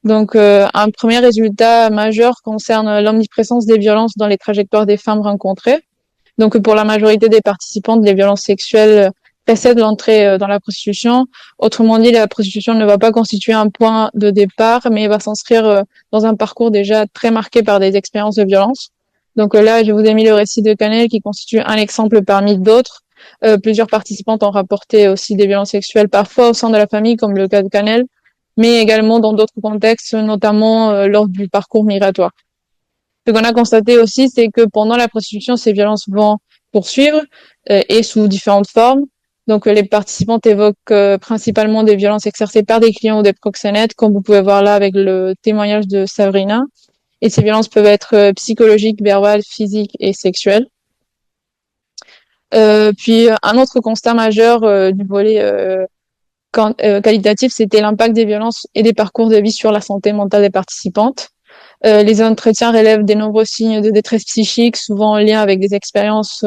Donc, un premier résultat majeur concerne l'omniprésence des violences dans les trajectoires des femmes rencontrées. Donc, pour la majorité des participantes, les violences sexuelles précède l'entrée dans la prostitution. Autrement dit, la prostitution ne va pas constituer un point de départ, mais va s'inscrire dans un parcours déjà très marqué par des expériences de violence. Donc là, je vous ai mis le récit de Canel qui constitue un exemple parmi d'autres. Plusieurs participantes ont rapporté aussi des violences sexuelles, parfois au sein de la famille, comme le cas de Canel, mais également dans d'autres contextes, notamment lors du parcours migratoire. Ce qu'on a constaté aussi, c'est que pendant la prostitution, ces violences vont poursuivre et sous différentes formes. Donc, les participantes évoquent principalement des violences exercées par des clients ou des proxénètes, comme vous pouvez voir là avec le témoignage de Sabrina. Et ces violences peuvent être psychologiques, verbales, physiques et sexuelles. Puis, un autre constat majeur du volet qualitatif, c'était l'impact des violences et des parcours de vie sur la santé mentale des participantes. Les entretiens relèvent des nombreux signes de détresse psychique, souvent en lien avec des expériences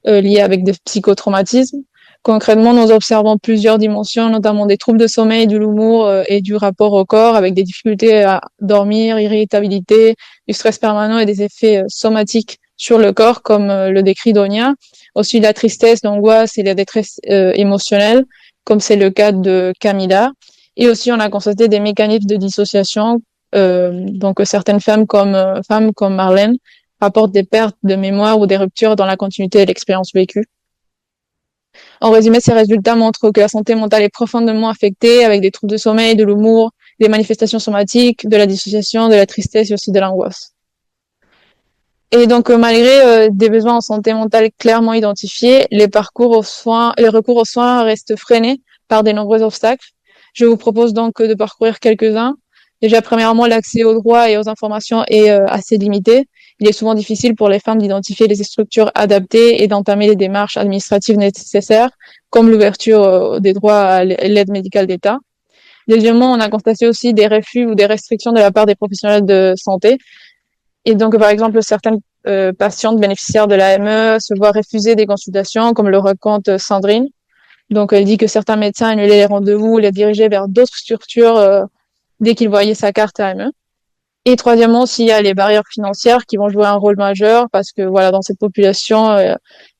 liées avec des psychotraumatismes. Concrètement, nous observons plusieurs dimensions, notamment des troubles de sommeil, de l'humour et du rapport au corps, avec des difficultés à dormir, irritabilité, du stress permanent et des effets somatiques sur le corps, comme le décrit Donia. Aussi la tristesse, l'angoisse et la détresse émotionnelle, comme c'est le cas de Camilla. Et aussi, on a constaté des mécanismes de dissociation. Donc, certaines femmes comme Marlène rapportent des pertes de mémoire ou des ruptures dans la continuité de l'expérience vécue. En résumé, ces résultats montrent que la santé mentale est profondément affectée avec des troubles de sommeil, de l'humour, des manifestations somatiques, de la dissociation, de la tristesse et aussi de l'angoisse. Et donc, malgré des besoins en santé mentale clairement identifiés, les recours aux soins restent freinés par de nombreux obstacles. Je vous propose donc de parcourir quelques-uns. Déjà, premièrement, l'accès aux droits et aux informations est assez limité. Il est souvent difficile pour les femmes d'identifier les structures adaptées et d'entamer les démarches administratives nécessaires, comme l'ouverture des droits à l'aide médicale d'État. Deuxièmement, on a constaté aussi des refus ou des restrictions de la part des professionnels de santé. Et donc, par exemple, certaines patientes bénéficiaires de l'AME se voient refuser des consultations, comme le raconte Sandrine. Donc, elle dit que certains médecins annulaient les rendez-vous ou les dirigeaient vers d'autres structures dès qu'ils voyaient sa carte AME. Et troisièmement, aussi, il y a les barrières financières qui vont jouer un rôle majeur parce que, voilà, dans cette population,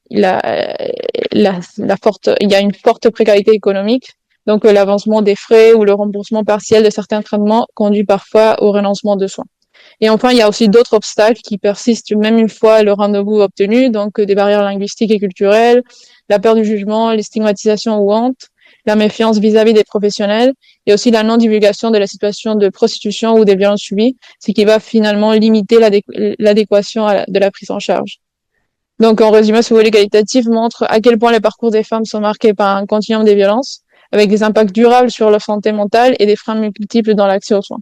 il y a une forte précarité économique. Donc, l'avancement des frais ou le remboursement partiel de certains traitements conduit parfois au renoncement de soins. Et enfin, il y a aussi d'autres obstacles qui persistent même une fois le rendez-vous obtenu, donc des barrières linguistiques et culturelles, la peur du jugement, les stigmatisations ou honte, la méfiance vis-à-vis des professionnels, et aussi la non-divulgation de la situation de prostitution ou des violences subies, ce qui va finalement limiter l'adéquation de la prise en charge. Donc, en résumé, ce volet qualitatif montre à quel point les parcours des femmes sont marqués par un continuum des violences, avec des impacts durables sur leur santé mentale et des freins multiples dans l'accès aux soins.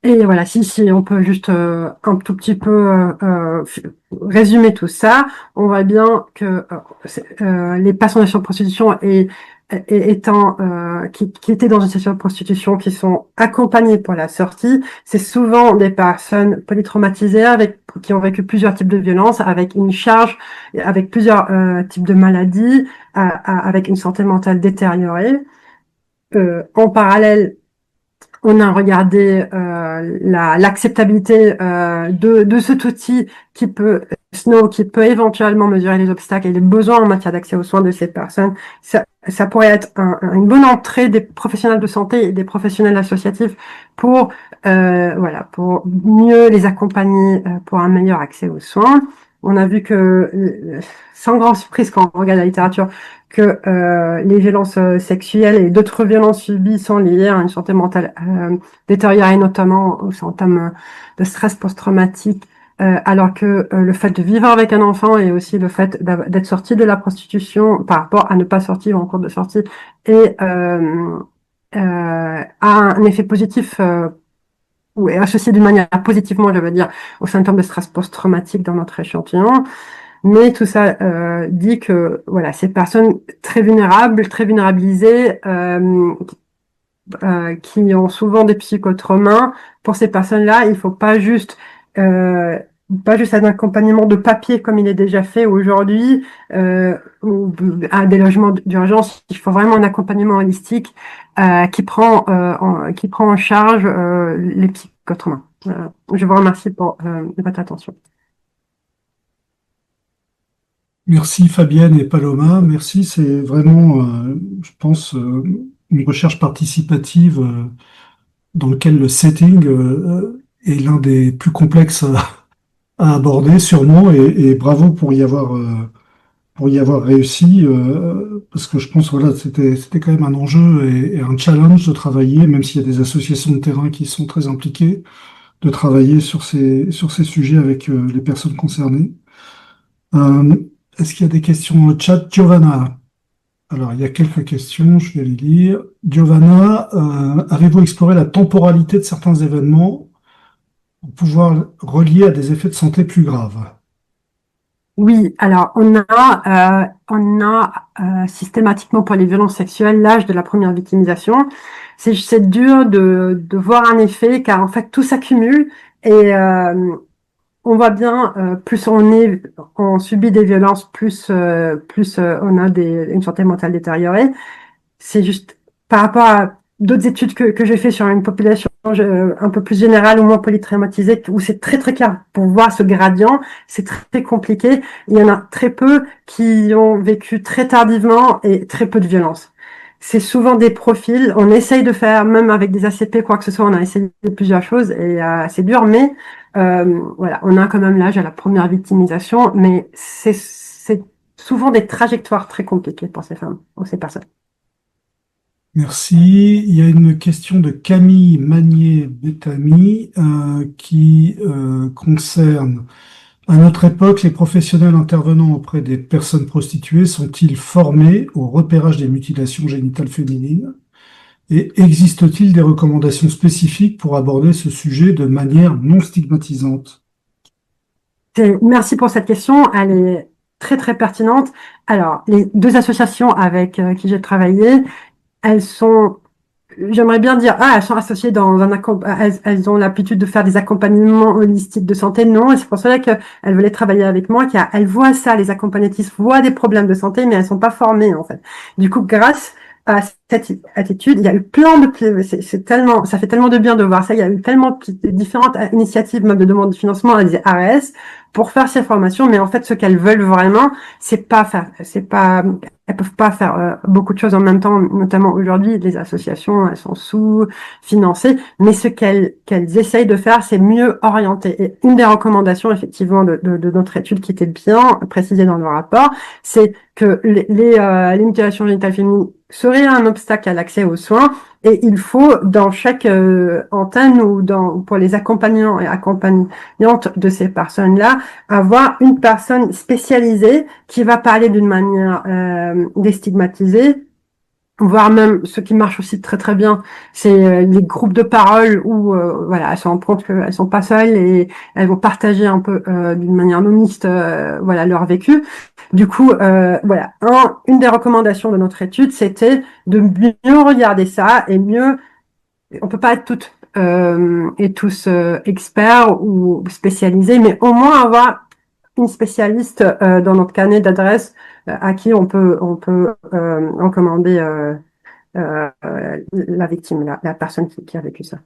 Et voilà, si on peut juste un tout petit peu résumer tout ça, on voit bien que les personnes en prostitution qui étaient dans une situation de prostitution, qui sont accompagnées pour la sortie, c'est souvent des personnes polytraumatisées qui ont vécu plusieurs types de violences, avec une charge, avec plusieurs types de maladies, avec une santé mentale détériorée. En parallèle, on a regardé l'acceptabilité de cet outil Snow, qui peut éventuellement mesurer les obstacles et les besoins en matière d'accès aux soins de ces personnes. Ça pourrait être une bonne entrée des professionnels de santé et des professionnels associatifs pour mieux les accompagner pour un meilleur accès aux soins. On a vu que, sans grande surprise quand on regarde la littérature, que les violences sexuelles et d'autres violences subies sont liées à une santé mentale détériorée, notamment aux symptômes de stress post-traumatique, alors que le fait de vivre avec un enfant et aussi le fait d'être sorti de la prostitution par rapport à ne pas sortir ou en cours de sortie a un effet positif ou est associé d'une manière positivement, je veux dire, aux symptômes de stress post-traumatique dans notre échantillon. Mais tout ça dit que voilà, ces personnes très vulnérables, très vulnérabilisées, qui ont souvent des psychotraumas, pour ces personnes-là, il faut pas juste un accompagnement de papier comme il est déjà fait aujourd'hui, ou à des logements d'urgence. Il faut vraiment un accompagnement holistique qui prend en charge les psychotraumas. Je vous remercie pour votre attention. Merci Fabienne et Paloma. Merci, c'est vraiment, je pense, une recherche participative dans lequel le setting est l'un des plus complexes à aborder, sûrement, et bravo pour y avoir réussi, parce que je pense, voilà, c'était quand même un enjeu et un challenge de travailler, même s'il y a des associations de terrain qui sont très impliquées, de travailler sur ces sujets avec les personnes concernées. Est-ce qu'il y a des questions dans le chat? Giovanna. Alors, il y a quelques questions, je vais les lire. Giovanna, avez-vous exploré la temporalité de certains événements pour pouvoir relier à des effets de santé plus graves? Oui, alors on a systématiquement pour les violences sexuelles l'âge de la première victimisation. C'est dur de voir un effet car en fait tout s'accumule et on voit bien plus on subit des violences, plus on a une santé mentale détériorée. C'est juste par rapport à d'autres études que j'ai fait sur une population un peu plus générale ou moins polytraumatisée, où c'est très très clair pour voir ce gradient, c'est très compliqué. Il y en a très peu qui ont vécu très tardivement et très peu de violence. C'est souvent des profils. On essaye de faire, même avec des ACP, quoi que ce soit, on a essayé plusieurs choses et c'est dur, mais voilà, on a quand même l'âge à la première victimisation, mais c'est souvent des trajectoires très compliquées pour ces femmes ou ces personnes. Merci. Il y a une question de Camille Magnier-Bétamy qui concerne, à notre époque, les professionnels intervenant auprès des personnes prostituées sont-ils formés au repérage des mutilations génitales féminines? Et existe-t-il des recommandations spécifiques pour aborder ce sujet de manière non stigmatisante? Merci pour cette question, elle est très très pertinente. Alors, les deux associations avec qui j'ai travaillé, elles sont, j'aimerais bien dire, elles sont associées dans elles ont l'habitude de faire des accompagnements holistiques de santé. Non, et c'est pour cela qu'elles voulaient travailler avec moi, qu'elles voient ça, les accompagnatrices voient des problèmes de santé, mais elles sont pas formées, en fait. Du coup, grâce à cette attitude, il y a eu plein de, c'est tellement, ça fait tellement de bien de voir ça. Il y a eu tellement de différentes initiatives, même de demande de financement à des ARS pour faire ces formations, mais en fait, ce qu'elles veulent vraiment, c'est pas, elles peuvent pas faire beaucoup de choses en même temps, notamment aujourd'hui, les associations, elles sont sous-financées, mais ce qu'elles essayent de faire, c'est mieux orienter. Et une des recommandations, effectivement, de notre étude qui était bien précisée dans le rapport, c'est que les mutilations génitales féminines seraient un obstacle à l'accès aux soins, et il faut, dans chaque antenne ou pour les accompagnants et accompagnantes de ces personnes-là, avoir une personne spécialisée qui va parler d'une manière déstigmatisée, voire même ce qui marche aussi très très bien, c'est les groupes de parole où voilà, elles se rendent compte qu'elles sont pas seules et elles vont partager un peu d'une manière non mixte voilà leur vécu. Du coup, voilà, une des recommandations de notre étude, c'était de mieux regarder ça et mieux, on peut pas être toutes et tous experts ou spécialisés, mais au moins avoir une spécialiste dans notre carnet d'adresses à qui on peut recommander la victime, la personne qui a vécu ça.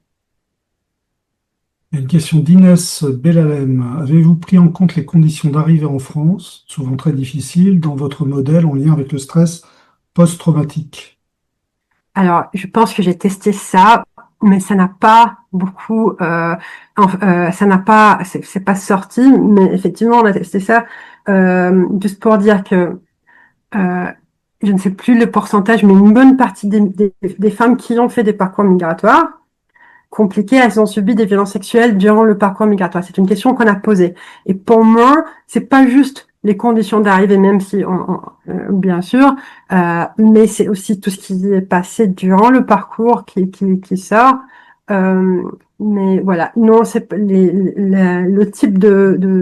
Il y a une question d'Inès Bellalem. Avez-vous pris en compte les conditions d'arrivée en France, souvent très difficiles, dans votre modèle en lien avec le stress post-traumatique? Alors, je pense que j'ai testé ça, mais ça n'a pas beaucoup, ça n'a pas, c'est pas sorti, mais effectivement, on a testé ça juste pour dire que je ne sais plus le pourcentage, mais une bonne partie des femmes qui ont fait des parcours migratoires compliquées, elles ont subi des violences sexuelles durant le parcours migratoire. C'est une question qu'on a posée. Et pour moi, c'est pas juste les conditions d'arrivée, même si, bien sûr, mais c'est aussi tout ce qui est passé durant le parcours qui sort. Euh, mais voilà, non, c'est le type de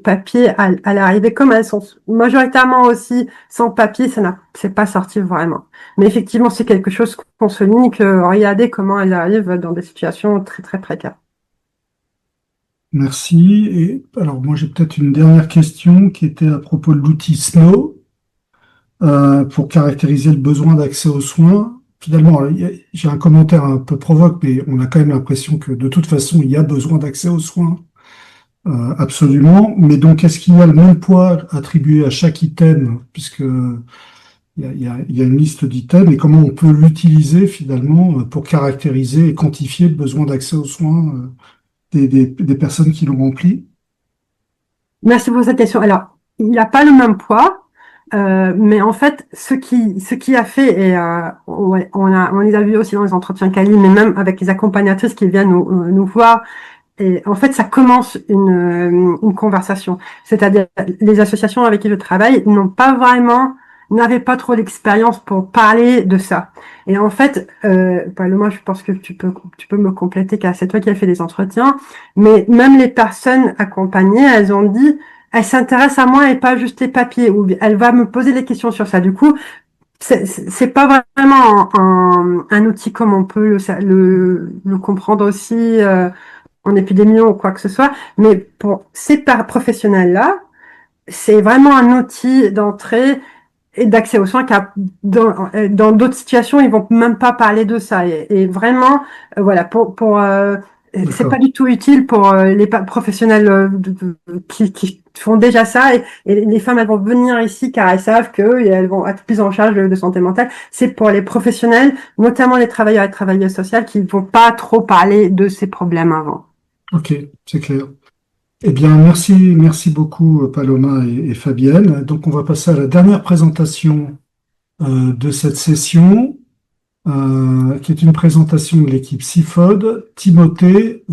papier à l'arrivée, comme elles sont majoritairement aussi sans papier, c'est pas sorti vraiment. Mais effectivement, c'est quelque chose qu'on souligne, que regardez comment elles arrivent dans des situations très très précaires. Merci. Et alors, moi, j'ai peut-être une dernière question qui était à propos de l'outil SNOW pour caractériser le besoin d'accès aux soins. Finalement, j'ai un commentaire un peu provoque, mais on a quand même l'impression que de toute façon, il y a besoin d'accès aux soins. Absolument. Mais donc, est-ce qu'il y a le même poids attribué à chaque item, puisque il y a une liste d'items, et comment on peut l'utiliser finalement pour caractériser et quantifier le besoin d'accès aux soins des personnes qui l'ont rempli? Merci pour cette question. Alors, il n'a pas le même poids, mais en fait, ce qui a fait, et ouais, on les a vus aussi dans les entretiens Cali, mais même avec les accompagnatrices qui viennent nous voir. Et en fait, ça commence une conversation. C'est-à-dire, les associations avec qui je travaille n'avaient pas trop d'expérience pour parler de ça. Et en fait, moi, je pense que tu peux me compléter car c'est toi qui as fait des entretiens. Mais même les personnes accompagnées, elles ont dit, elles s'intéressent à moi et pas juste les papiers. Ou elle va me poser des questions sur ça. Du coup, c'est pas vraiment un outil comme on peut le comprendre aussi. En épidémie ou quoi que ce soit, mais pour ces professionnels-là, c'est vraiment un outil d'entrée et d'accès aux soins, car dans d'autres situations, ils vont même pas parler de ça. Et vraiment, voilà, c'est pas du tout utile pour les professionnels qui font déjà ça. Et les femmes, elles vont venir ici car elles savent qu'elles vont être prises en charge de santé mentale. C'est pour les professionnels, notamment les travailleurs et travailleuses sociales, qui vont pas trop parler de ces problèmes avant. Ok, c'est clair. Eh bien, merci beaucoup Paloma et Fabienne. Donc, on va passer à la dernière présentation de cette session, qui est une présentation de l'équipe CIFOD. Timothée,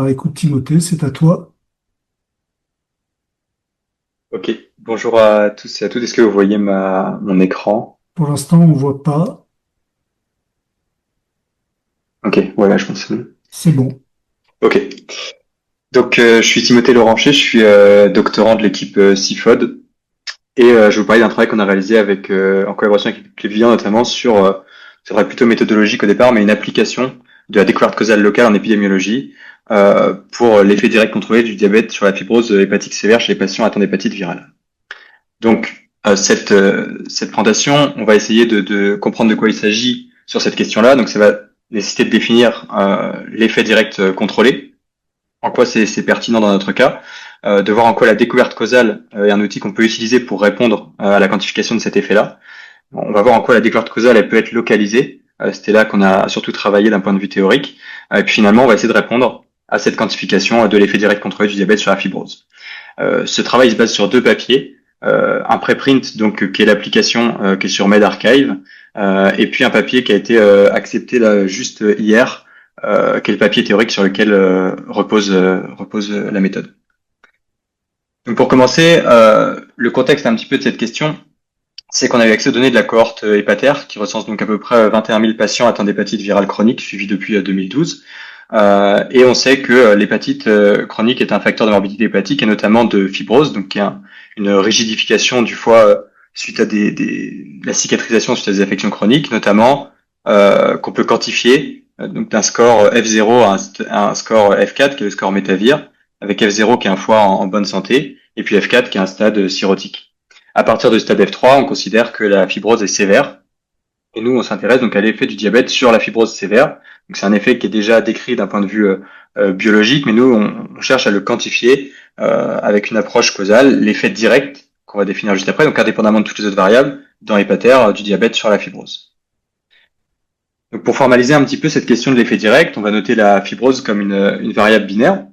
écoute Timothée, c'est à toi. Ok, bonjour à tous et à toutes. Est-ce que vous voyez mon écran? Pour l'instant, on ne voit pas. Ok, voilà, je pense que c'est bon. C'est bon. Ok. Donc, je suis Timothée Laurencher, je suis doctorant de l'équipe CIFOD et je vais vous parler d'un travail qu'on a réalisé avec en collaboration avec l'équipe Vivien, notamment sur, c'est vrai plutôt méthodologique au départ, mais une application de la découverte causale locale en épidémiologie pour l'effet direct contrôlé du diabète sur la fibrose hépatique sévère chez les patients atteints d'hépatite virale. Donc, cette présentation, on va essayer de comprendre de quoi il s'agit sur cette question-là. Donc, ça va nécessiter de définir l'effet direct contrôlé, en quoi c'est pertinent dans notre cas, de voir en quoi la découverte causale est un outil qu'on peut utiliser pour répondre à la quantification de cet effet-là. On va voir en quoi la découverte causale elle peut être localisée. C'était là qu'on a surtout travaillé d'un point de vue théorique. Et puis finalement, on va essayer de répondre à cette quantification de l'effet direct contrôlé du diabète sur la fibrose. Ce travail se base sur 2 papiers. Un préprint donc qui est l'application qui est sur medRxiv, et puis un papier qui a été accepté là juste hier, qui est le papier théorique sur lequel repose la méthode. Donc pour commencer, le contexte un petit peu de cette question, c'est qu'on a eu accès aux données de la cohorte hépataire qui recense donc à peu près 21 000 patients atteints d'hépatite virale chronique suivis depuis 2012. Et on sait que l'hépatite chronique est un facteur de morbidité hépatique et notamment de fibrose, donc qui est une rigidification du foie suite à la cicatrisation suite à des affections chroniques, notamment qu'on peut quantifier donc d'un score F0 à un score F4 qui est le score Métavir, avec F0 qui est un foie en bonne santé et puis F4 qui est un stade cirrhotique. À partir de stade F3, on considère que la fibrose est sévère. Et nous, on s'intéresse donc à l'effet du diabète sur la fibrose sévère. Donc c'est un effet qui est déjà décrit d'un point de vue biologique, mais nous, on cherche à le quantifier avec une approche causale, l'effet direct qu'on va définir juste après, donc indépendamment de toutes les autres variables dans l'hépatère du diabète sur la fibrose. Donc pour formaliser un petit peu cette question de l'effet direct, on va noter la fibrose comme une variable binaire,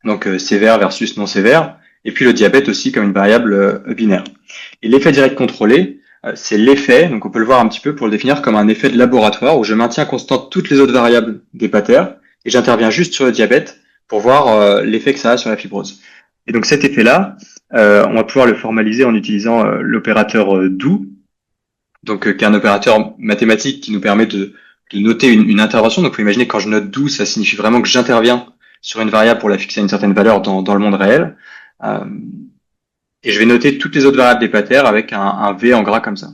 donc sévère versus non sévère, et puis le diabète aussi comme une variable binaire. Et l'effet direct contrôlé, c'est l'effet, donc on peut le voir un petit peu pour le définir comme un effet de laboratoire où je maintiens constante toutes les autres variables d'hépatère et j'interviens juste sur le diabète pour voir l'effet que ça a sur la fibrose. Et donc cet effet-là, on va pouvoir le formaliser en utilisant l'opérateur do, donc qui est un opérateur mathématique qui nous permet de noter une intervention. Donc il faut imaginer que quand je note do, ça signifie vraiment que j'interviens sur une variable pour la fixer à une certaine valeur dans le monde réel. Et je vais noter toutes les autres variables d'hépatère avec un V en gras comme ça.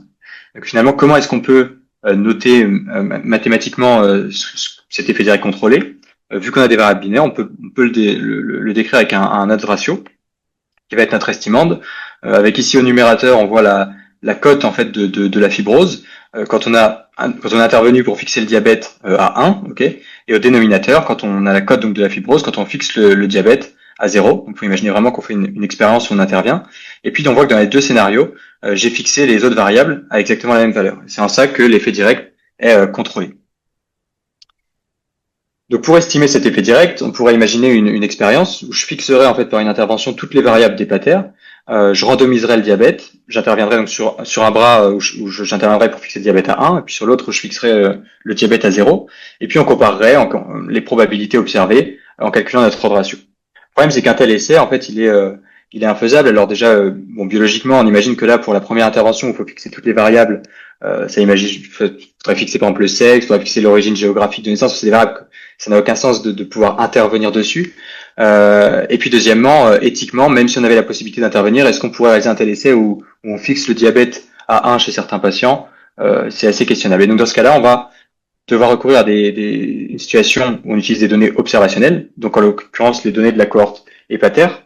Donc finalement, comment est-ce qu'on peut noter mathématiquement cet effet direct contrôlé? Vu qu'on a des variables binaires, on peut le décrire avec un odds ratio qui va être notre estimande. Avec ici au numérateur, on voit la cote en fait de la fibrose quand on a intervenu pour fixer le diabète à 1, ok. Et au dénominateur, quand on a la cote donc de la fibrose, quand on fixe le diabète à 0. Donc, vous imaginez vraiment qu'on fait une expérience où on intervient. Et puis, on voit que dans les 2 scénarios, j'ai fixé les autres variables à exactement la même valeur. C'est en ça que l'effet direct est contrôlé. Donc, pour estimer cet effet direct, on pourrait imaginer une expérience où je fixerais en fait par une intervention toutes les variables d'hépatère. Je randomiserais le diabète. J'interviendrai donc sur un bras où j'interviendrai pour fixer le diabète à 1, et puis sur l'autre où je fixerai le diabète à 0. Et puis, on comparerait les probabilités observées en calculant notre odds ratio. Le problème, c'est qu'un tel essai, en fait, il est infaisable. Alors déjà, biologiquement, on imagine que là, pour la première intervention, il faut fixer toutes les variables. Ça imagine, il faudrait fixer par exemple le sexe, il faudrait fixer l'origine géographique de naissance. C'est des variables, ça n'a aucun sens de pouvoir intervenir dessus. Et puis deuxièmement, éthiquement, même si on avait la possibilité d'intervenir, est-ce qu'on pourrait réaliser un tel essai où on fixe le diabète à 1 chez certains patients? C'est assez questionnable. Et donc dans ce cas-là, on va devoir recourir à une situation où on utilise des données observationnelles, donc en l'occurrence les données de la cohorte hépataire,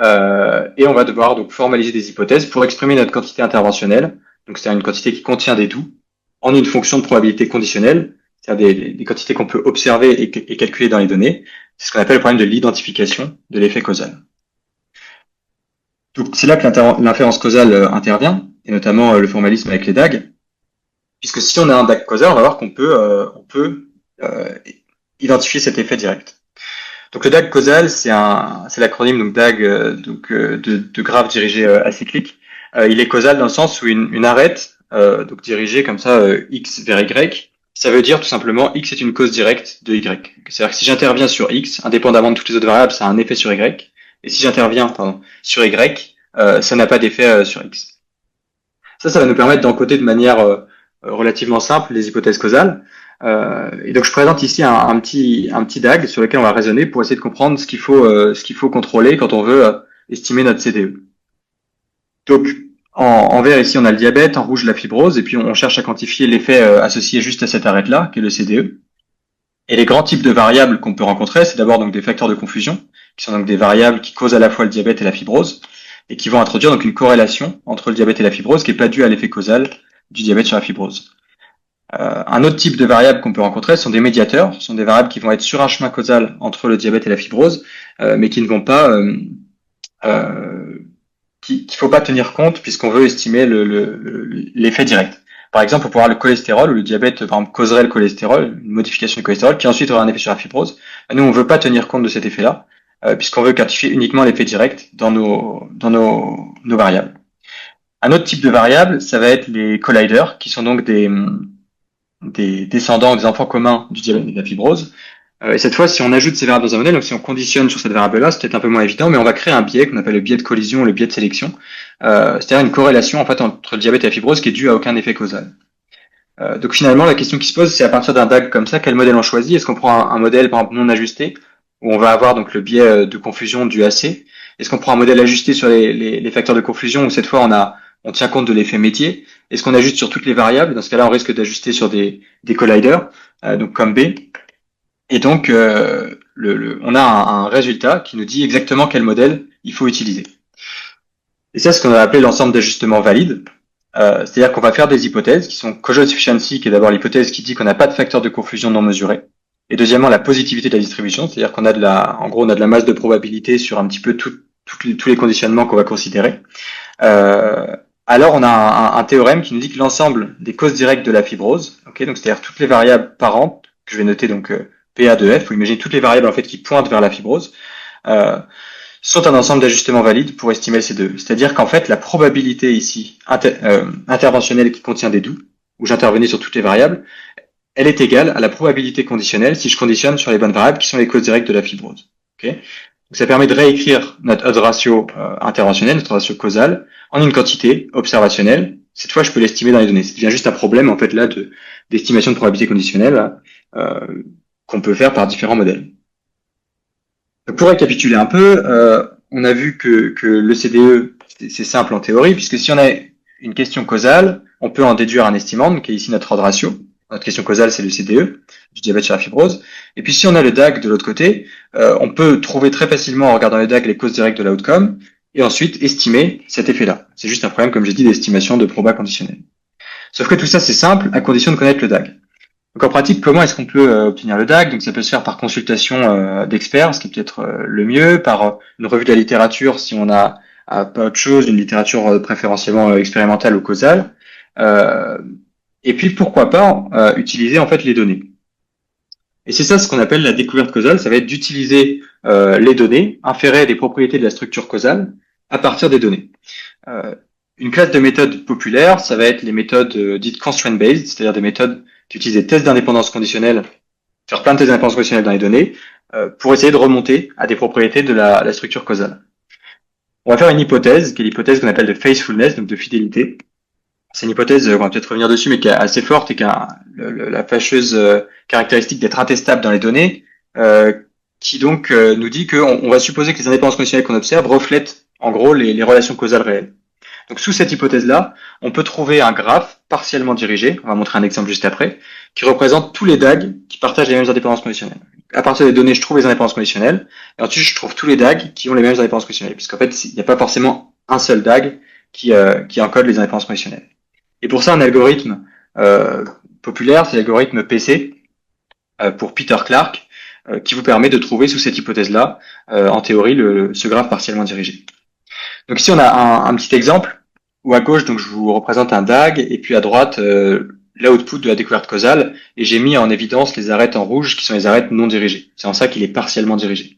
Et on va devoir donc formaliser des hypothèses pour exprimer notre quantité interventionnelle. Donc c'est une quantité qui contient des doux en une fonction de probabilité conditionnelle, c'est-à-dire des quantités qu'on peut observer et calculer dans les données. C'est ce qu'on appelle le problème de l'identification de l'effet causal. Donc c'est là que l'inférence causale intervient, et notamment le formalisme avec les DAG, puisque si on a un DAG causal, on va voir qu'on peut identifier cet effet direct. Donc le DAG causal, c'est l'acronyme donc DAG de graphe dirigé acyclique. Il est causal dans le sens où une arête donc dirigée comme ça x vers y, ça veut dire tout simplement x est une cause directe de y. C'est-à-dire que si j'interviens sur x, indépendamment de toutes les autres variables, ça a un effet sur y. Et si j'interviens sur y, ça n'a pas d'effet sur x. Ça va nous permettre d'encoder de manière relativement simple les hypothèses causales. Et donc je présente ici un petit DAG sur lequel on va raisonner pour essayer de comprendre ce qu'il faut contrôler quand on veut estimer notre CDE. Donc en vert ici on a le diabète, en rouge la fibrose, et puis on cherche à quantifier l'effet associé juste à cette arête-là, qui est le CDE. Et les grands types de variables qu'on peut rencontrer, c'est d'abord donc des facteurs de confusion, qui sont donc des variables qui causent à la fois le diabète et la fibrose, et qui vont introduire donc une corrélation entre le diabète et la fibrose qui n'est pas due à l'effet causal du diabète sur la fibrose. Un autre type de variables qu'on peut rencontrer sont des médiateurs, ce sont des variables qui vont être sur un chemin causal entre le diabète et la fibrose, mais qui ne vont pas, qu'il faut pas tenir compte puisqu'on veut estimer l'effet direct. Par exemple, on peut avoir le cholestérol, où le diabète par exemple, causerait le cholestérol, une modification du cholestérol, qui ensuite aura un effet sur la fibrose. Nous, on veut pas tenir compte de cet effet-là, puisqu'on veut quantifier uniquement l'effet direct dans nos variables. Un autre type de variable, ça va être les colliders, qui sont donc des descendants ou des enfants communs du diabète et de la fibrose. Et cette fois, si on ajoute ces variables dans un modèle, donc si on conditionne sur cette variable-là, c'est peut-être un peu moins évident, mais on va créer un biais qu'on appelle le biais de collision ou le biais de sélection. C'est-à-dire une corrélation en fait entre le diabète et la fibrose qui est due à aucun effet causal. Donc finalement, la question qui se pose, c'est à partir d'un DAG comme ça, quel modèle on choisit? Est-ce qu'on prend un modèle par exemple non ajusté, où on va avoir donc le biais de confusion dû à C? Est-ce qu'on prend un modèle ajusté sur les facteurs de confusion, où cette fois on tient compte de l'effet métier? Est-ce qu'on ajuste sur toutes les variables? Dans ce cas-là, on risque d'ajuster sur des colliders, donc comme B. Et donc, on a un résultat qui nous dit exactement quel modèle il faut utiliser. Et ça, c'est ce qu'on a appelé l'ensemble d'ajustements valides. C'est-à-dire qu'on va faire des hypothèses qui sont causal sufficiency, qui est d'abord l'hypothèse qui dit qu'on n'a pas de facteur de confusion non mesuré. Et deuxièmement, la positivité de la distribution, c'est-à-dire qu'on a en gros, on a de la masse de probabilité sur un petit peu tous les conditionnements qu'on va considérer. Alors, on a un théorème qui nous dit que l'ensemble des causes directes de la fibrose, donc c'est-à-dire toutes les variables parentes, que je vais noter donc PA de F, vous imaginez toutes les variables en fait qui pointent vers la fibrose, sont un ensemble d'ajustements valides pour estimer ces deux. C'est-à-dire qu'en fait, la probabilité ici interventionnelle qui contient des doux, où j'intervenais sur toutes les variables, elle est égale à la probabilité conditionnelle si je conditionne sur les bonnes variables qui sont les causes directes de la fibrose. Okay, donc ça permet de réécrire notre odds ratio interventionnel, notre ratio causal, en une quantité observationnelle. Cette fois, je peux l'estimer dans les données. C'est bien juste un problème en fait là d'estimation de probabilité conditionnelle qu'on peut faire par différents modèles. Donc, pour récapituler un peu, on a vu que le CDE, c'est simple en théorie, puisque si on a une question causale, on peut en déduire un estimand, qui est ici notre odds ratio. Notre question causale, c'est le CDE, du diabète sur la fibrose. Et puis si on a le DAG de l'autre côté, on peut trouver très facilement en regardant le DAG les causes directes de l'outcome, et ensuite estimer cet effet-là. C'est juste un problème, comme j'ai dit, d'estimation de proba conditionnelle. Sauf que tout ça, c'est simple, à condition de connaître le DAG. Donc en pratique, comment est-ce qu'on peut obtenir le DAG? Donc ça peut se faire par consultation d'experts, ce qui est peut-être le mieux, par une revue de la littérature si on a pas autre chose, une littérature préférentiellement expérimentale ou causale. Et puis pourquoi pas utiliser en fait les données. Et c'est ça ce qu'on appelle la découverte causale, ça va être d'utiliser les données, inférer des propriétés de la structure causale à partir des données. Une classe de méthodes populaires, ça va être les méthodes dites constraint-based, c'est-à-dire des méthodes qui utilisent des tests d'indépendance conditionnelle, faire plein de tests d'indépendance conditionnelle dans les données, pour essayer de remonter à des propriétés de la structure causale. On va faire une hypothèse, qui est l'hypothèse qu'on appelle de faithfulness, donc de fidélité. C'est une hypothèse, on va peut-être revenir dessus, mais qui est assez forte et qui a la fâcheuse caractéristique d'être intestable dans les données, qui donc nous dit qu'on va supposer que les indépendances conditionnelles qu'on observe reflètent en gros les relations causales réelles. Donc sous cette hypothèse-là, on peut trouver un graphe partiellement dirigé, on va montrer un exemple juste après, qui représente tous les DAG qui partagent les mêmes indépendances conditionnelles. À partir des données, je trouve les indépendances conditionnelles, et ensuite je trouve tous les DAG qui ont les mêmes indépendances conditionnelles, puisqu'en fait, il n'y a pas forcément un seul DAG qui encode les indépendances conditionnelles. Et pour ça, un algorithme populaire, c'est l'algorithme PC, pour Peter Clark, qui vous permet de trouver sous cette hypothèse-là, en théorie, ce graphe partiellement dirigé. Donc ici, on a un petit exemple, où à gauche, donc je vous représente un DAG, et puis à droite, l'output de la découverte causale, et j'ai mis en évidence les arêtes en rouge, qui sont les arêtes non dirigées. C'est en ça qu'il est partiellement dirigé.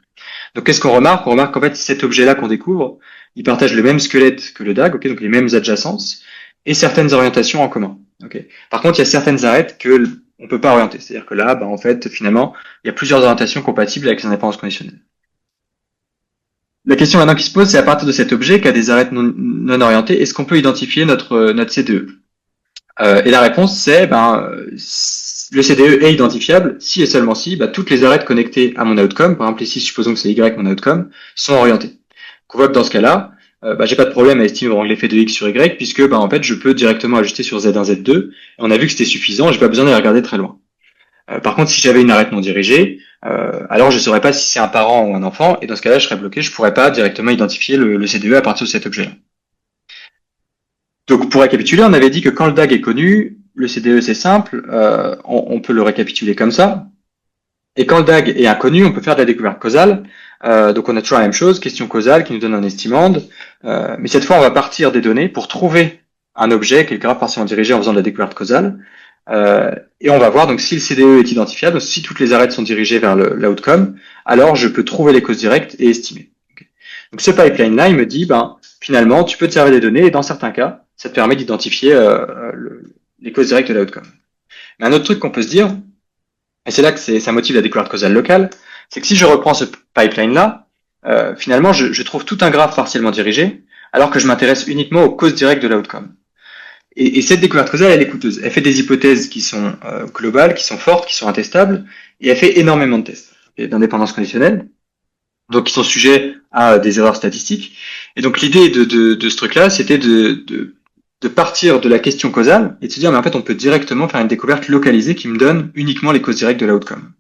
Donc qu'est-ce qu'on remarque? On remarque qu'en fait, cet objet-là qu'on découvre, il partage le même squelette que le DAG, okay, donc les mêmes adjacences, et certaines orientations en commun. Okay. Par contre, il y a certaines arêtes que on peut pas orienter. C'est-à-dire que là, en fait, finalement, il y a plusieurs orientations compatibles avec les indépendances conditionnelles. La question maintenant qui se pose, c'est à partir de cet objet qui a des arêtes non orientées, est-ce qu'on peut identifier notre CDE? Et la réponse, c'est le CDE est identifiable si et seulement si toutes les arêtes connectées à mon outcome, par exemple ici, supposons que c'est Y mon outcome, sont orientées. Donc on voit que dans ce cas-là, j'ai pas de problème à estimer l'effet de X sur Y, puisque en fait je peux directement ajuster sur Z1, Z2, et on a vu que c'était suffisant, j'ai pas besoin d'aller regarder très loin. Par contre, si j'avais une arête non dirigée, alors je saurais pas si c'est un parent ou un enfant, et dans ce cas-là, je serais bloqué, je pourrais pas directement identifier le CDE à partir de cet objet-là. Donc pour récapituler, on avait dit que quand le DAG est connu, le CDE c'est simple, on peut le récapituler comme ça. Et quand le DAG est inconnu, on peut faire de la découverte causale. Donc on a toujours la même chose, question causale qui nous donne un estimand. Mais cette fois, on va partir des données pour trouver un objet qui est le graphe partiellement dirigé en faisant de la découverte causale. Et on va voir donc si le CDE est identifiable, si toutes les arêtes sont dirigées vers l'outcome, alors je peux trouver les causes directes et estimer. Okay. Donc ce pipeline-là, il me dit, finalement, tu peux te servir des données et dans certains cas, ça te permet d'identifier les causes directes de l'outcome. Mais un autre truc qu'on peut se dire, et c'est là que ça motive la découverte causale locale, c'est que si je reprends ce pipeline-là, finalement, je trouve tout un graphe partiellement dirigé, alors que je m'intéresse uniquement aux causes directes de l'outcome. Et cette découverte causale, elle est coûteuse. Elle fait des hypothèses qui sont globales, qui sont fortes, qui sont intestables, et elle fait énormément de tests d'indépendance conditionnelle, donc qui sont sujets à des erreurs statistiques. Et donc l'idée de ce truc-là, c'était de partir de la question causale et de se dire, mais en fait, on peut directement faire une découverte localisée qui me donne uniquement les causes directes de l'outcome.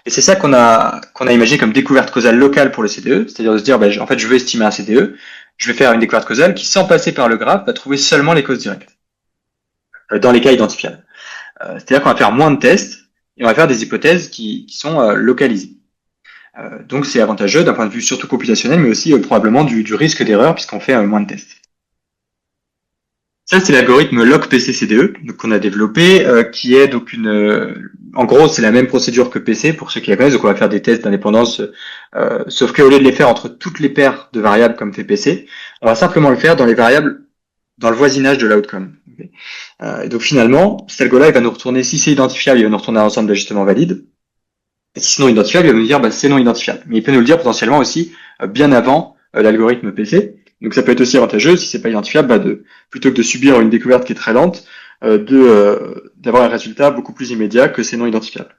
Et c'est ça qu'on a imaginé comme découverte causale locale pour le CDE, c'est-à-dire de se dire, en fait, je veux estimer un CDE, je vais faire une découverte causale qui, sans passer par le graphe, va trouver seulement les causes directes, dans les cas identifiables. C'est-à-dire qu'on va faire moins de tests et on va faire des hypothèses qui sont localisées. Donc c'est avantageux d'un point de vue surtout computationnel, mais aussi probablement du risque d'erreur puisqu'on fait moins de tests. Ça, c'est l'algorithme LOC-PC-CDE qu'on a développé, qui est donc en gros, c'est la même procédure que PC pour ceux qui la connaissent. Donc, on va faire des tests d'indépendance, sauf qu'au lieu de les faire entre toutes les paires de variables comme fait PC, on va simplement le faire dans les variables dans le voisinage de l'outcome. Okay. Et donc, finalement, cet algo-là, il va nous retourner, si c'est identifiable, il va nous retourner un ensemble d'ajustements valides. Et si c'est non identifiable, il va nous dire, c'est non identifiable. Mais il peut nous le dire potentiellement aussi bien avant l'algorithme PC. Donc ça peut être aussi avantageux, si c'est pas identifiable, plutôt que de subir une découverte qui est très lente, d'avoir un résultat beaucoup plus immédiat que c'est non identifiable.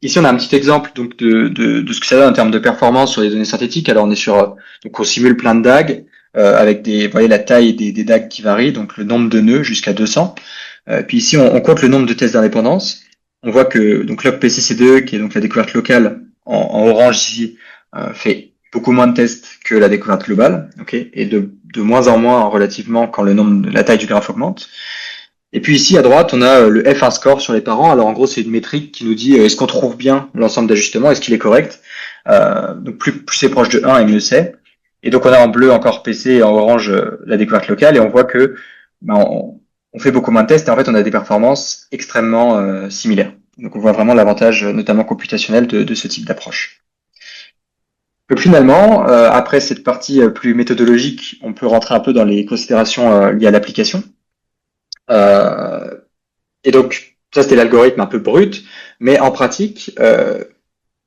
Ici on a un petit exemple donc de ce que ça donne en termes de performance sur les données synthétiques. Alors on est sur donc on simule plein de DAG avec vous voyez la taille des DAG qui varient, donc le nombre de nœuds jusqu'à 200. Puis ici on compte le nombre de tests d'indépendance. On voit que donc LOC-PC-CDE, qui est donc la découverte locale en orange ici, fait beaucoup moins de tests que la découverte globale, okay, et de moins en moins relativement quand la taille du graphe augmente. Et puis ici à droite, on a le F1 score sur les parents. Alors en gros, c'est une métrique qui nous dit est-ce qu'on trouve bien l'ensemble d'ajustements, est-ce qu'il est correct. Donc plus c'est proche de 1 et mieux c'est. Et donc on a en bleu encore PC et en orange la découverte locale, et on voit que on fait beaucoup moins de tests et en fait on a des performances extrêmement similaires. Donc on voit vraiment l'avantage notamment computationnel de ce type d'approche. Donc finalement, après cette partie plus méthodologique, on peut rentrer un peu dans les considérations liées à l'application. Et donc, ça c'était l'algorithme un peu brut, mais en pratique,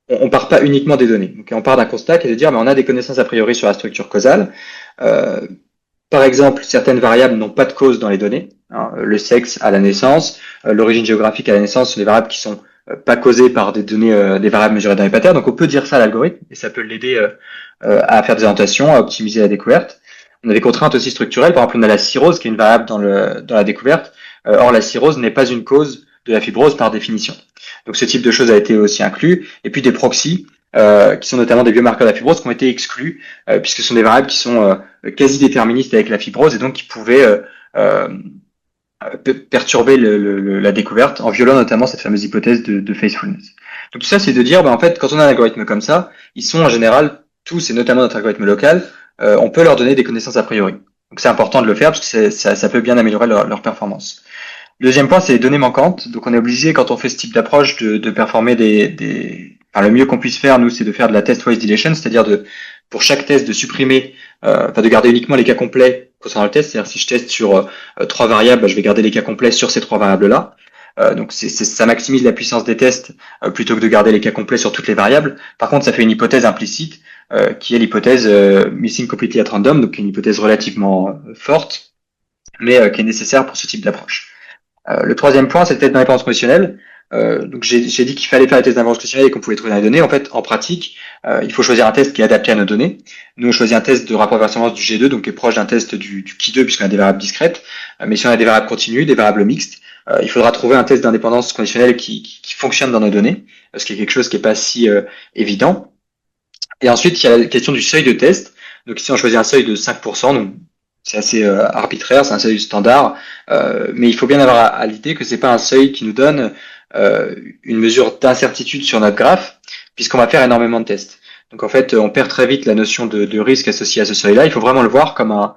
on part pas uniquement des données. Donc on part d'un constat qui est de dire, mais on a des connaissances a priori sur la structure causale. Par exemple, certaines variables n'ont pas de cause dans les données. Hein, le sexe à la naissance, l'origine géographique à la naissance sont des variables qui sont pas causées par des données, des variables mesurées dans les patterns. Donc on peut dire ça à l'algorithme et ça peut l'aider à faire des orientations, à optimiser la découverte. On a des contraintes aussi structurelles. Par exemple, on a la cirrhose qui est une variable dans la découverte. Or, la cirrhose n'est pas une cause de la fibrose par définition. Donc ce type de choses a été aussi inclus. Et puis des proxys, qui sont notamment des biomarqueurs de la fibrose, qui ont été exclus, puisque ce sont des variables qui sont quasi déterministes avec la fibrose et donc qui pouvaient perturber la découverte en violant notamment cette fameuse hypothèse de faithfulness. Donc tout ça, c'est de dire, en fait, quand on a un algorithme comme ça, ils sont en général tous, et notamment notre algorithme local, on peut leur donner des connaissances a priori. Donc c'est important de le faire parce que ça peut bien améliorer leur performance. Le deuxième point, c'est les données manquantes. Donc on est obligé, quand on fait ce type d'approche, de performer enfin, le mieux qu'on puisse faire, nous, c'est de faire de la test-wise deletion, c'est-à-dire pour chaque test de supprimer, de garder uniquement les cas complets concernant le test. C'est-à-dire si je teste sur 3 variables, je vais garder les cas complets sur ces 3 variables-là. Donc ça maximise la puissance des tests plutôt que de garder les cas complets sur toutes les variables. Par contre, ça fait une hypothèse implicite qui est l'hypothèse missing completely at random, donc une hypothèse relativement forte, mais qui est nécessaire pour ce type d'approche. Le troisième point, c'est le test d'indépendance conditionnelle. Donc j'ai dit qu'il fallait faire les tests d'indépendance conditionnelle et qu'on pouvait trouver dans les données. En fait, en pratique, il faut choisir un test qui est adapté à nos données. Nous, on choisit un test de rapport de performance du G2, donc qui est proche d'un test du Ki2 puisqu'on a des variables discrètes. Mais si on a des variables continues, des variables mixtes, il faudra trouver un test d'indépendance conditionnelle qui fonctionne dans nos données, ce qui est quelque chose qui n'est pas si évident. Et ensuite, il y a la question du seuil de test. Donc ici, on choisit un seuil de 5%, donc c'est assez arbitraire, c'est un seuil standard, mais il faut bien avoir à l'idée que c'est pas un seuil qui nous donne une mesure d'incertitude sur notre graphe, puisqu'on va faire énormément de tests. Donc en fait, on perd très vite la notion de risque associé à ce seuil-là. Il faut vraiment le voir comme dans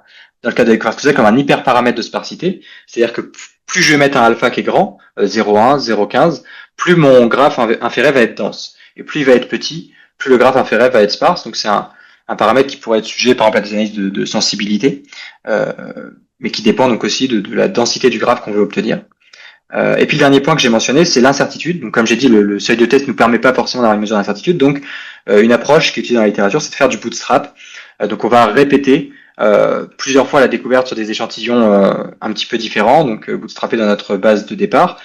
le cas de découverte causale, comme un hyperparamètre de sparsité. C'est-à-dire que plus je vais mettre un alpha qui est grand, 0,1, 0,15, plus mon graphe inféré va être dense. Et plus il va être petit, plus le graphe inféré va être sparse. Donc c'est un paramètre qui pourrait être sujet par exemple à des analyses de sensibilité, mais qui dépend donc aussi de la densité du graphe qu'on veut obtenir. Et puis le dernier point que j'ai mentionné, c'est l'incertitude. Donc comme j'ai dit, le seuil de test ne nous permet pas forcément d'avoir une mesure d'incertitude. Donc une approche qui est utilisée dans la littérature, c'est de faire du bootstrap. Donc on va répéter plusieurs fois la découverte sur des échantillons un petit peu différents, donc bootstrapés dans notre base de départ,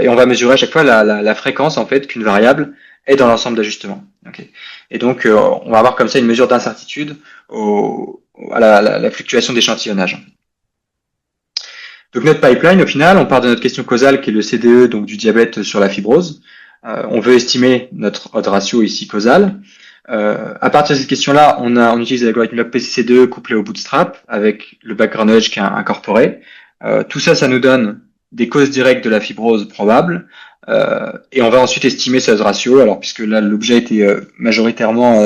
et on va mesurer à chaque fois la fréquence en fait qu'une variable est dans l'ensemble d'ajustements. Okay. Et donc on va avoir comme ça une mesure d'incertitude à la fluctuation d'échantillonnage. Donc notre pipeline, au final, on part de notre question causale qui est le CDE, donc du diabète sur la fibrose. On veut estimer notre odds ratio ici causal. À partir de cette question-là, on utilise l'algorithme log-PCC2 couplé au bootstrap avec le background knowledge qui est incorporé. Tout ça, ça nous donne des causes directes de la fibrose probable. Et on va ensuite estimer ce odds ratio. Alors, puisque là, l'objet était majoritairement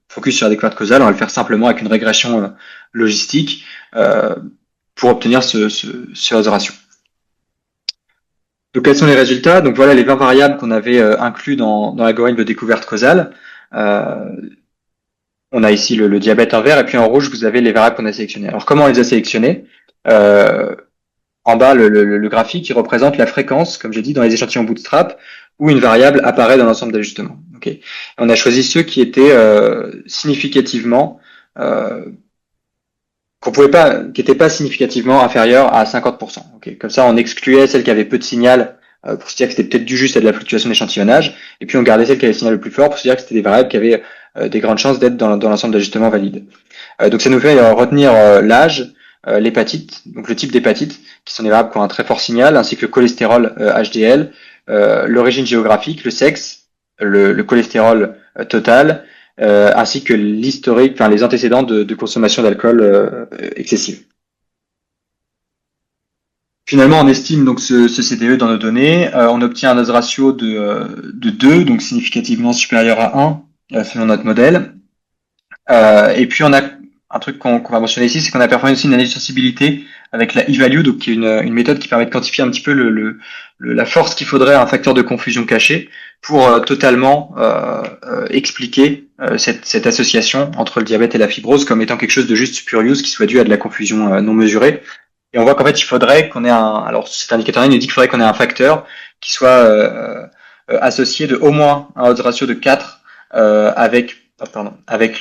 focus sur la découverte causale, on va le faire simplement avec une régression logistique pour obtenir ce odds ratio. Donc, quels sont les résultats? Donc, voilà les 20 variables qu'on avait inclus dans l'algorithme de découverte causale. On a ici le diabète en vert, et puis en rouge, vous avez les variables qu'on a sélectionnées. Alors, comment on les a sélectionnées? En bas, le graphique qui représente la fréquence, comme j'ai dit, dans les échantillons bootstrap, où une variable apparaît dans l'ensemble d'ajustements. Okay. On a choisi ceux qui étaient significativement qui n'étaient pas significativement inférieurs à 50%. Okay. Comme ça, on excluait celles qui avaient peu de signal pour se dire que c'était peut-être dû juste à de la fluctuation d'échantillonnage, et puis on gardait celles qui avaient le signal le plus fort pour se dire que c'était des variables qui avaient des grandes chances d'être dans l'ensemble d'ajustements valides. Donc ça nous fait retenir l'âge, l'hépatite, donc le type d'hépatite, qui sont des variables qui ont un très fort signal, ainsi que le cholestérol HDL, l'origine géographique, le sexe, le cholestérol total, ainsi que l'historique, enfin les antécédents de consommation d'alcool excessive. Finalement, on estime donc ce CDE dans nos données, on obtient un odds ratio de 2, donc significativement supérieur à 1 selon notre modèle. Et puis on a un truc qu'on va mentionner ici, c'est qu'on a performé aussi une analyse de sensibilité avec la e-value, donc qui est une méthode qui permet de quantifier un petit peu la force qu'il faudrait à un facteur de confusion caché pour totalement expliquer cette association entre le diabète et la fibrose comme étant quelque chose de juste spurious qui soit dû à de la confusion non mesurée. Et on voit qu'en fait, il faudrait qu'on ait alors cet indicateur-là nous dit qu'il faudrait qu'on ait un facteur qui soit associé de au moins un odds ratio de 4 avec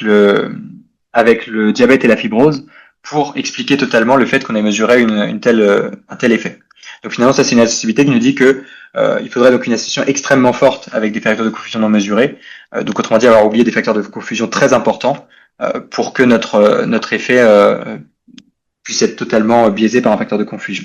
le diabète et la fibrose pour expliquer totalement le fait qu'on ait mesuré un tel effet. Donc finalement, ça c'est une associabilité qui nous dit que il faudrait donc une association extrêmement forte avec des facteurs de confusion non mesurés, donc autrement dit avoir oublié des facteurs de confusion très importants pour que notre effet puisse être totalement biaisé par un facteur de confusion.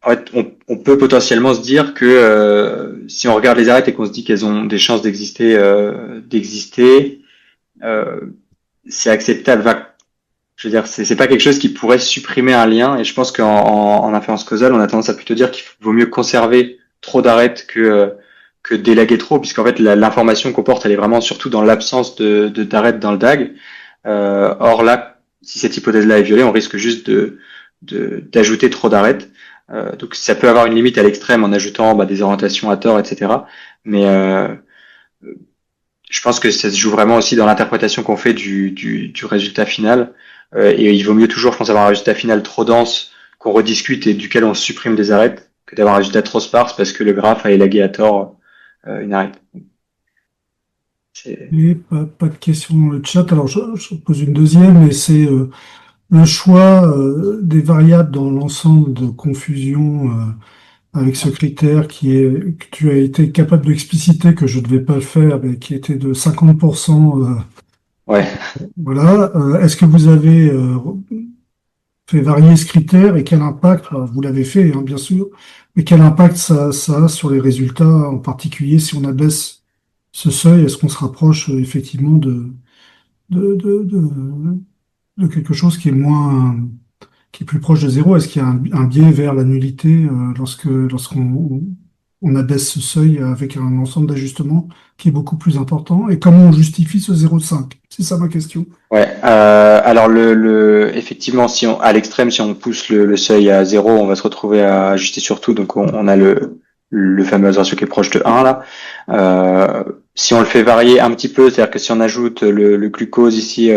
En fait, on peut potentiellement se dire que si on regarde les arêtes et qu'on se dit qu'elles ont des chances d'exister, euh, c'est acceptable. Enfin, je veux dire, c'est pas quelque chose qui pourrait supprimer un lien. Et je pense en inférence causale, on a tendance à plutôt dire qu'il vaut mieux conserver trop d'arêtes que d'élaguer trop, puisqu'en fait l'information qu'on porte, elle est vraiment surtout dans l'absence d'arêtes dans le DAG. Or là, si cette hypothèse-là est violée, on risque juste d'ajouter trop d'arêtes. Donc ça peut avoir une limite à l'extrême en ajoutant des orientations à tort, etc. Mais je pense que ça se joue vraiment aussi dans l'interprétation qu'on fait du résultat final. Et il vaut mieux toujours, je pense, avoir un résultat final trop dense qu'on rediscute et duquel on supprime des arêtes que d'avoir un résultat trop sparse parce que le graphe a élagué à tort une arête. Et pas de question dans le chat. Alors, je pose une deuxième, et c'est le choix des variables dans l'ensemble de confusion avec ce critère que tu as été capable d'expliciter, que je ne devais pas le faire, mais qui était de 50%. Ouais. Voilà. Est-ce que vous avez fait varier ce critère, et quel impact, alors, vous l'avez fait, hein, bien sûr, mais quel impact ça a sur les résultats, en particulier si on abaisse ce seuil? Est-ce qu'on se rapproche effectivement de, de, de, de quelque chose qui est plus proche de zéro? Est-ce qu'il y a un biais vers la nullité lorsqu'on abaisse ce seuil avec un ensemble d'ajustements qui est beaucoup plus important? Et comment on justifie ce 0,5? C'est ça ma question. Ouais. Alors effectivement, à l'extrême, si on pousse le seuil à 0, on va se retrouver à ajuster sur tout. Donc on a le fameux ratio qui est proche de 1 là. Si on le fait varier un petit peu, c'est-à-dire que si on ajoute le glucose ici,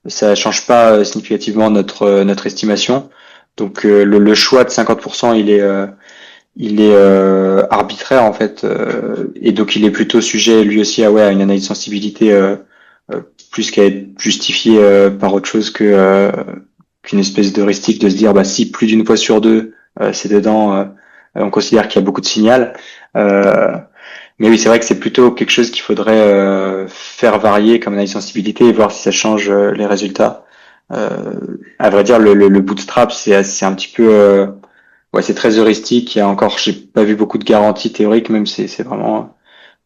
ça change pas significativement notre estimation. Donc le choix de 50%, il est arbitraire en fait, et donc il est plutôt sujet lui aussi à une analyse de sensibilité plus qu'à être justifié par autre chose qu'une espèce d'heuristique de se dire si plus d'une fois sur deux c'est dedans, on considère qu'il y a beaucoup de signal. Mais oui, c'est vrai que c'est plutôt quelque chose qu'il faudrait faire varier comme analyse de sensibilité et voir si ça change les résultats. À vrai dire, le bootstrap, c'est un petit peu c'est très heuristique. J'ai pas vu beaucoup de garanties théoriques, même c'est vraiment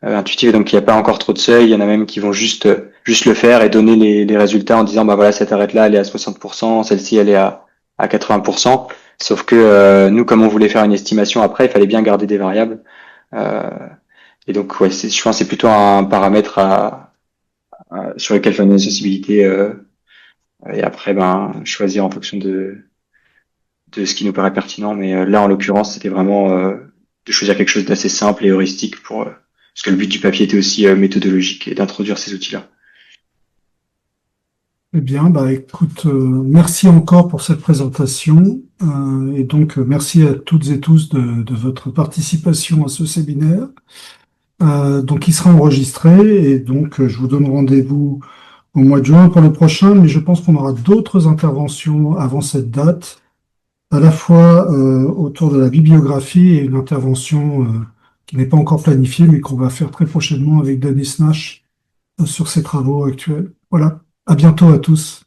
intuitif. Donc il n'y a pas encore trop de seuil. Il y en a même qui vont juste le faire et donner les résultats en disant voilà, cette arête-là, elle est à 60%, celle-ci, elle est à 80%. Sauf que nous, comme on voulait faire une estimation après, il fallait bien garder des variables. Et donc je pense que c'est plutôt un paramètre sur lequel faire une sensibilité et après choisir en fonction de ce qui nous paraît pertinent. Mais là, en l'occurrence, c'était vraiment de choisir quelque chose d'assez simple et heuristique parce que le but du papier était aussi méthodologique et d'introduire ces outils-là. Eh bien, écoute, merci encore pour cette présentation, et donc merci à toutes et tous de votre participation à ce séminaire. Donc, il sera enregistré, et donc je vous donne rendez-vous au mois de juin pour le prochain, mais je pense qu'on aura d'autres interventions avant cette date, à la fois autour de la bibliographie et une intervention qui n'est pas encore planifiée, mais qu'on va faire très prochainement avec Denis Nash sur ses travaux actuels. Voilà, à bientôt à tous.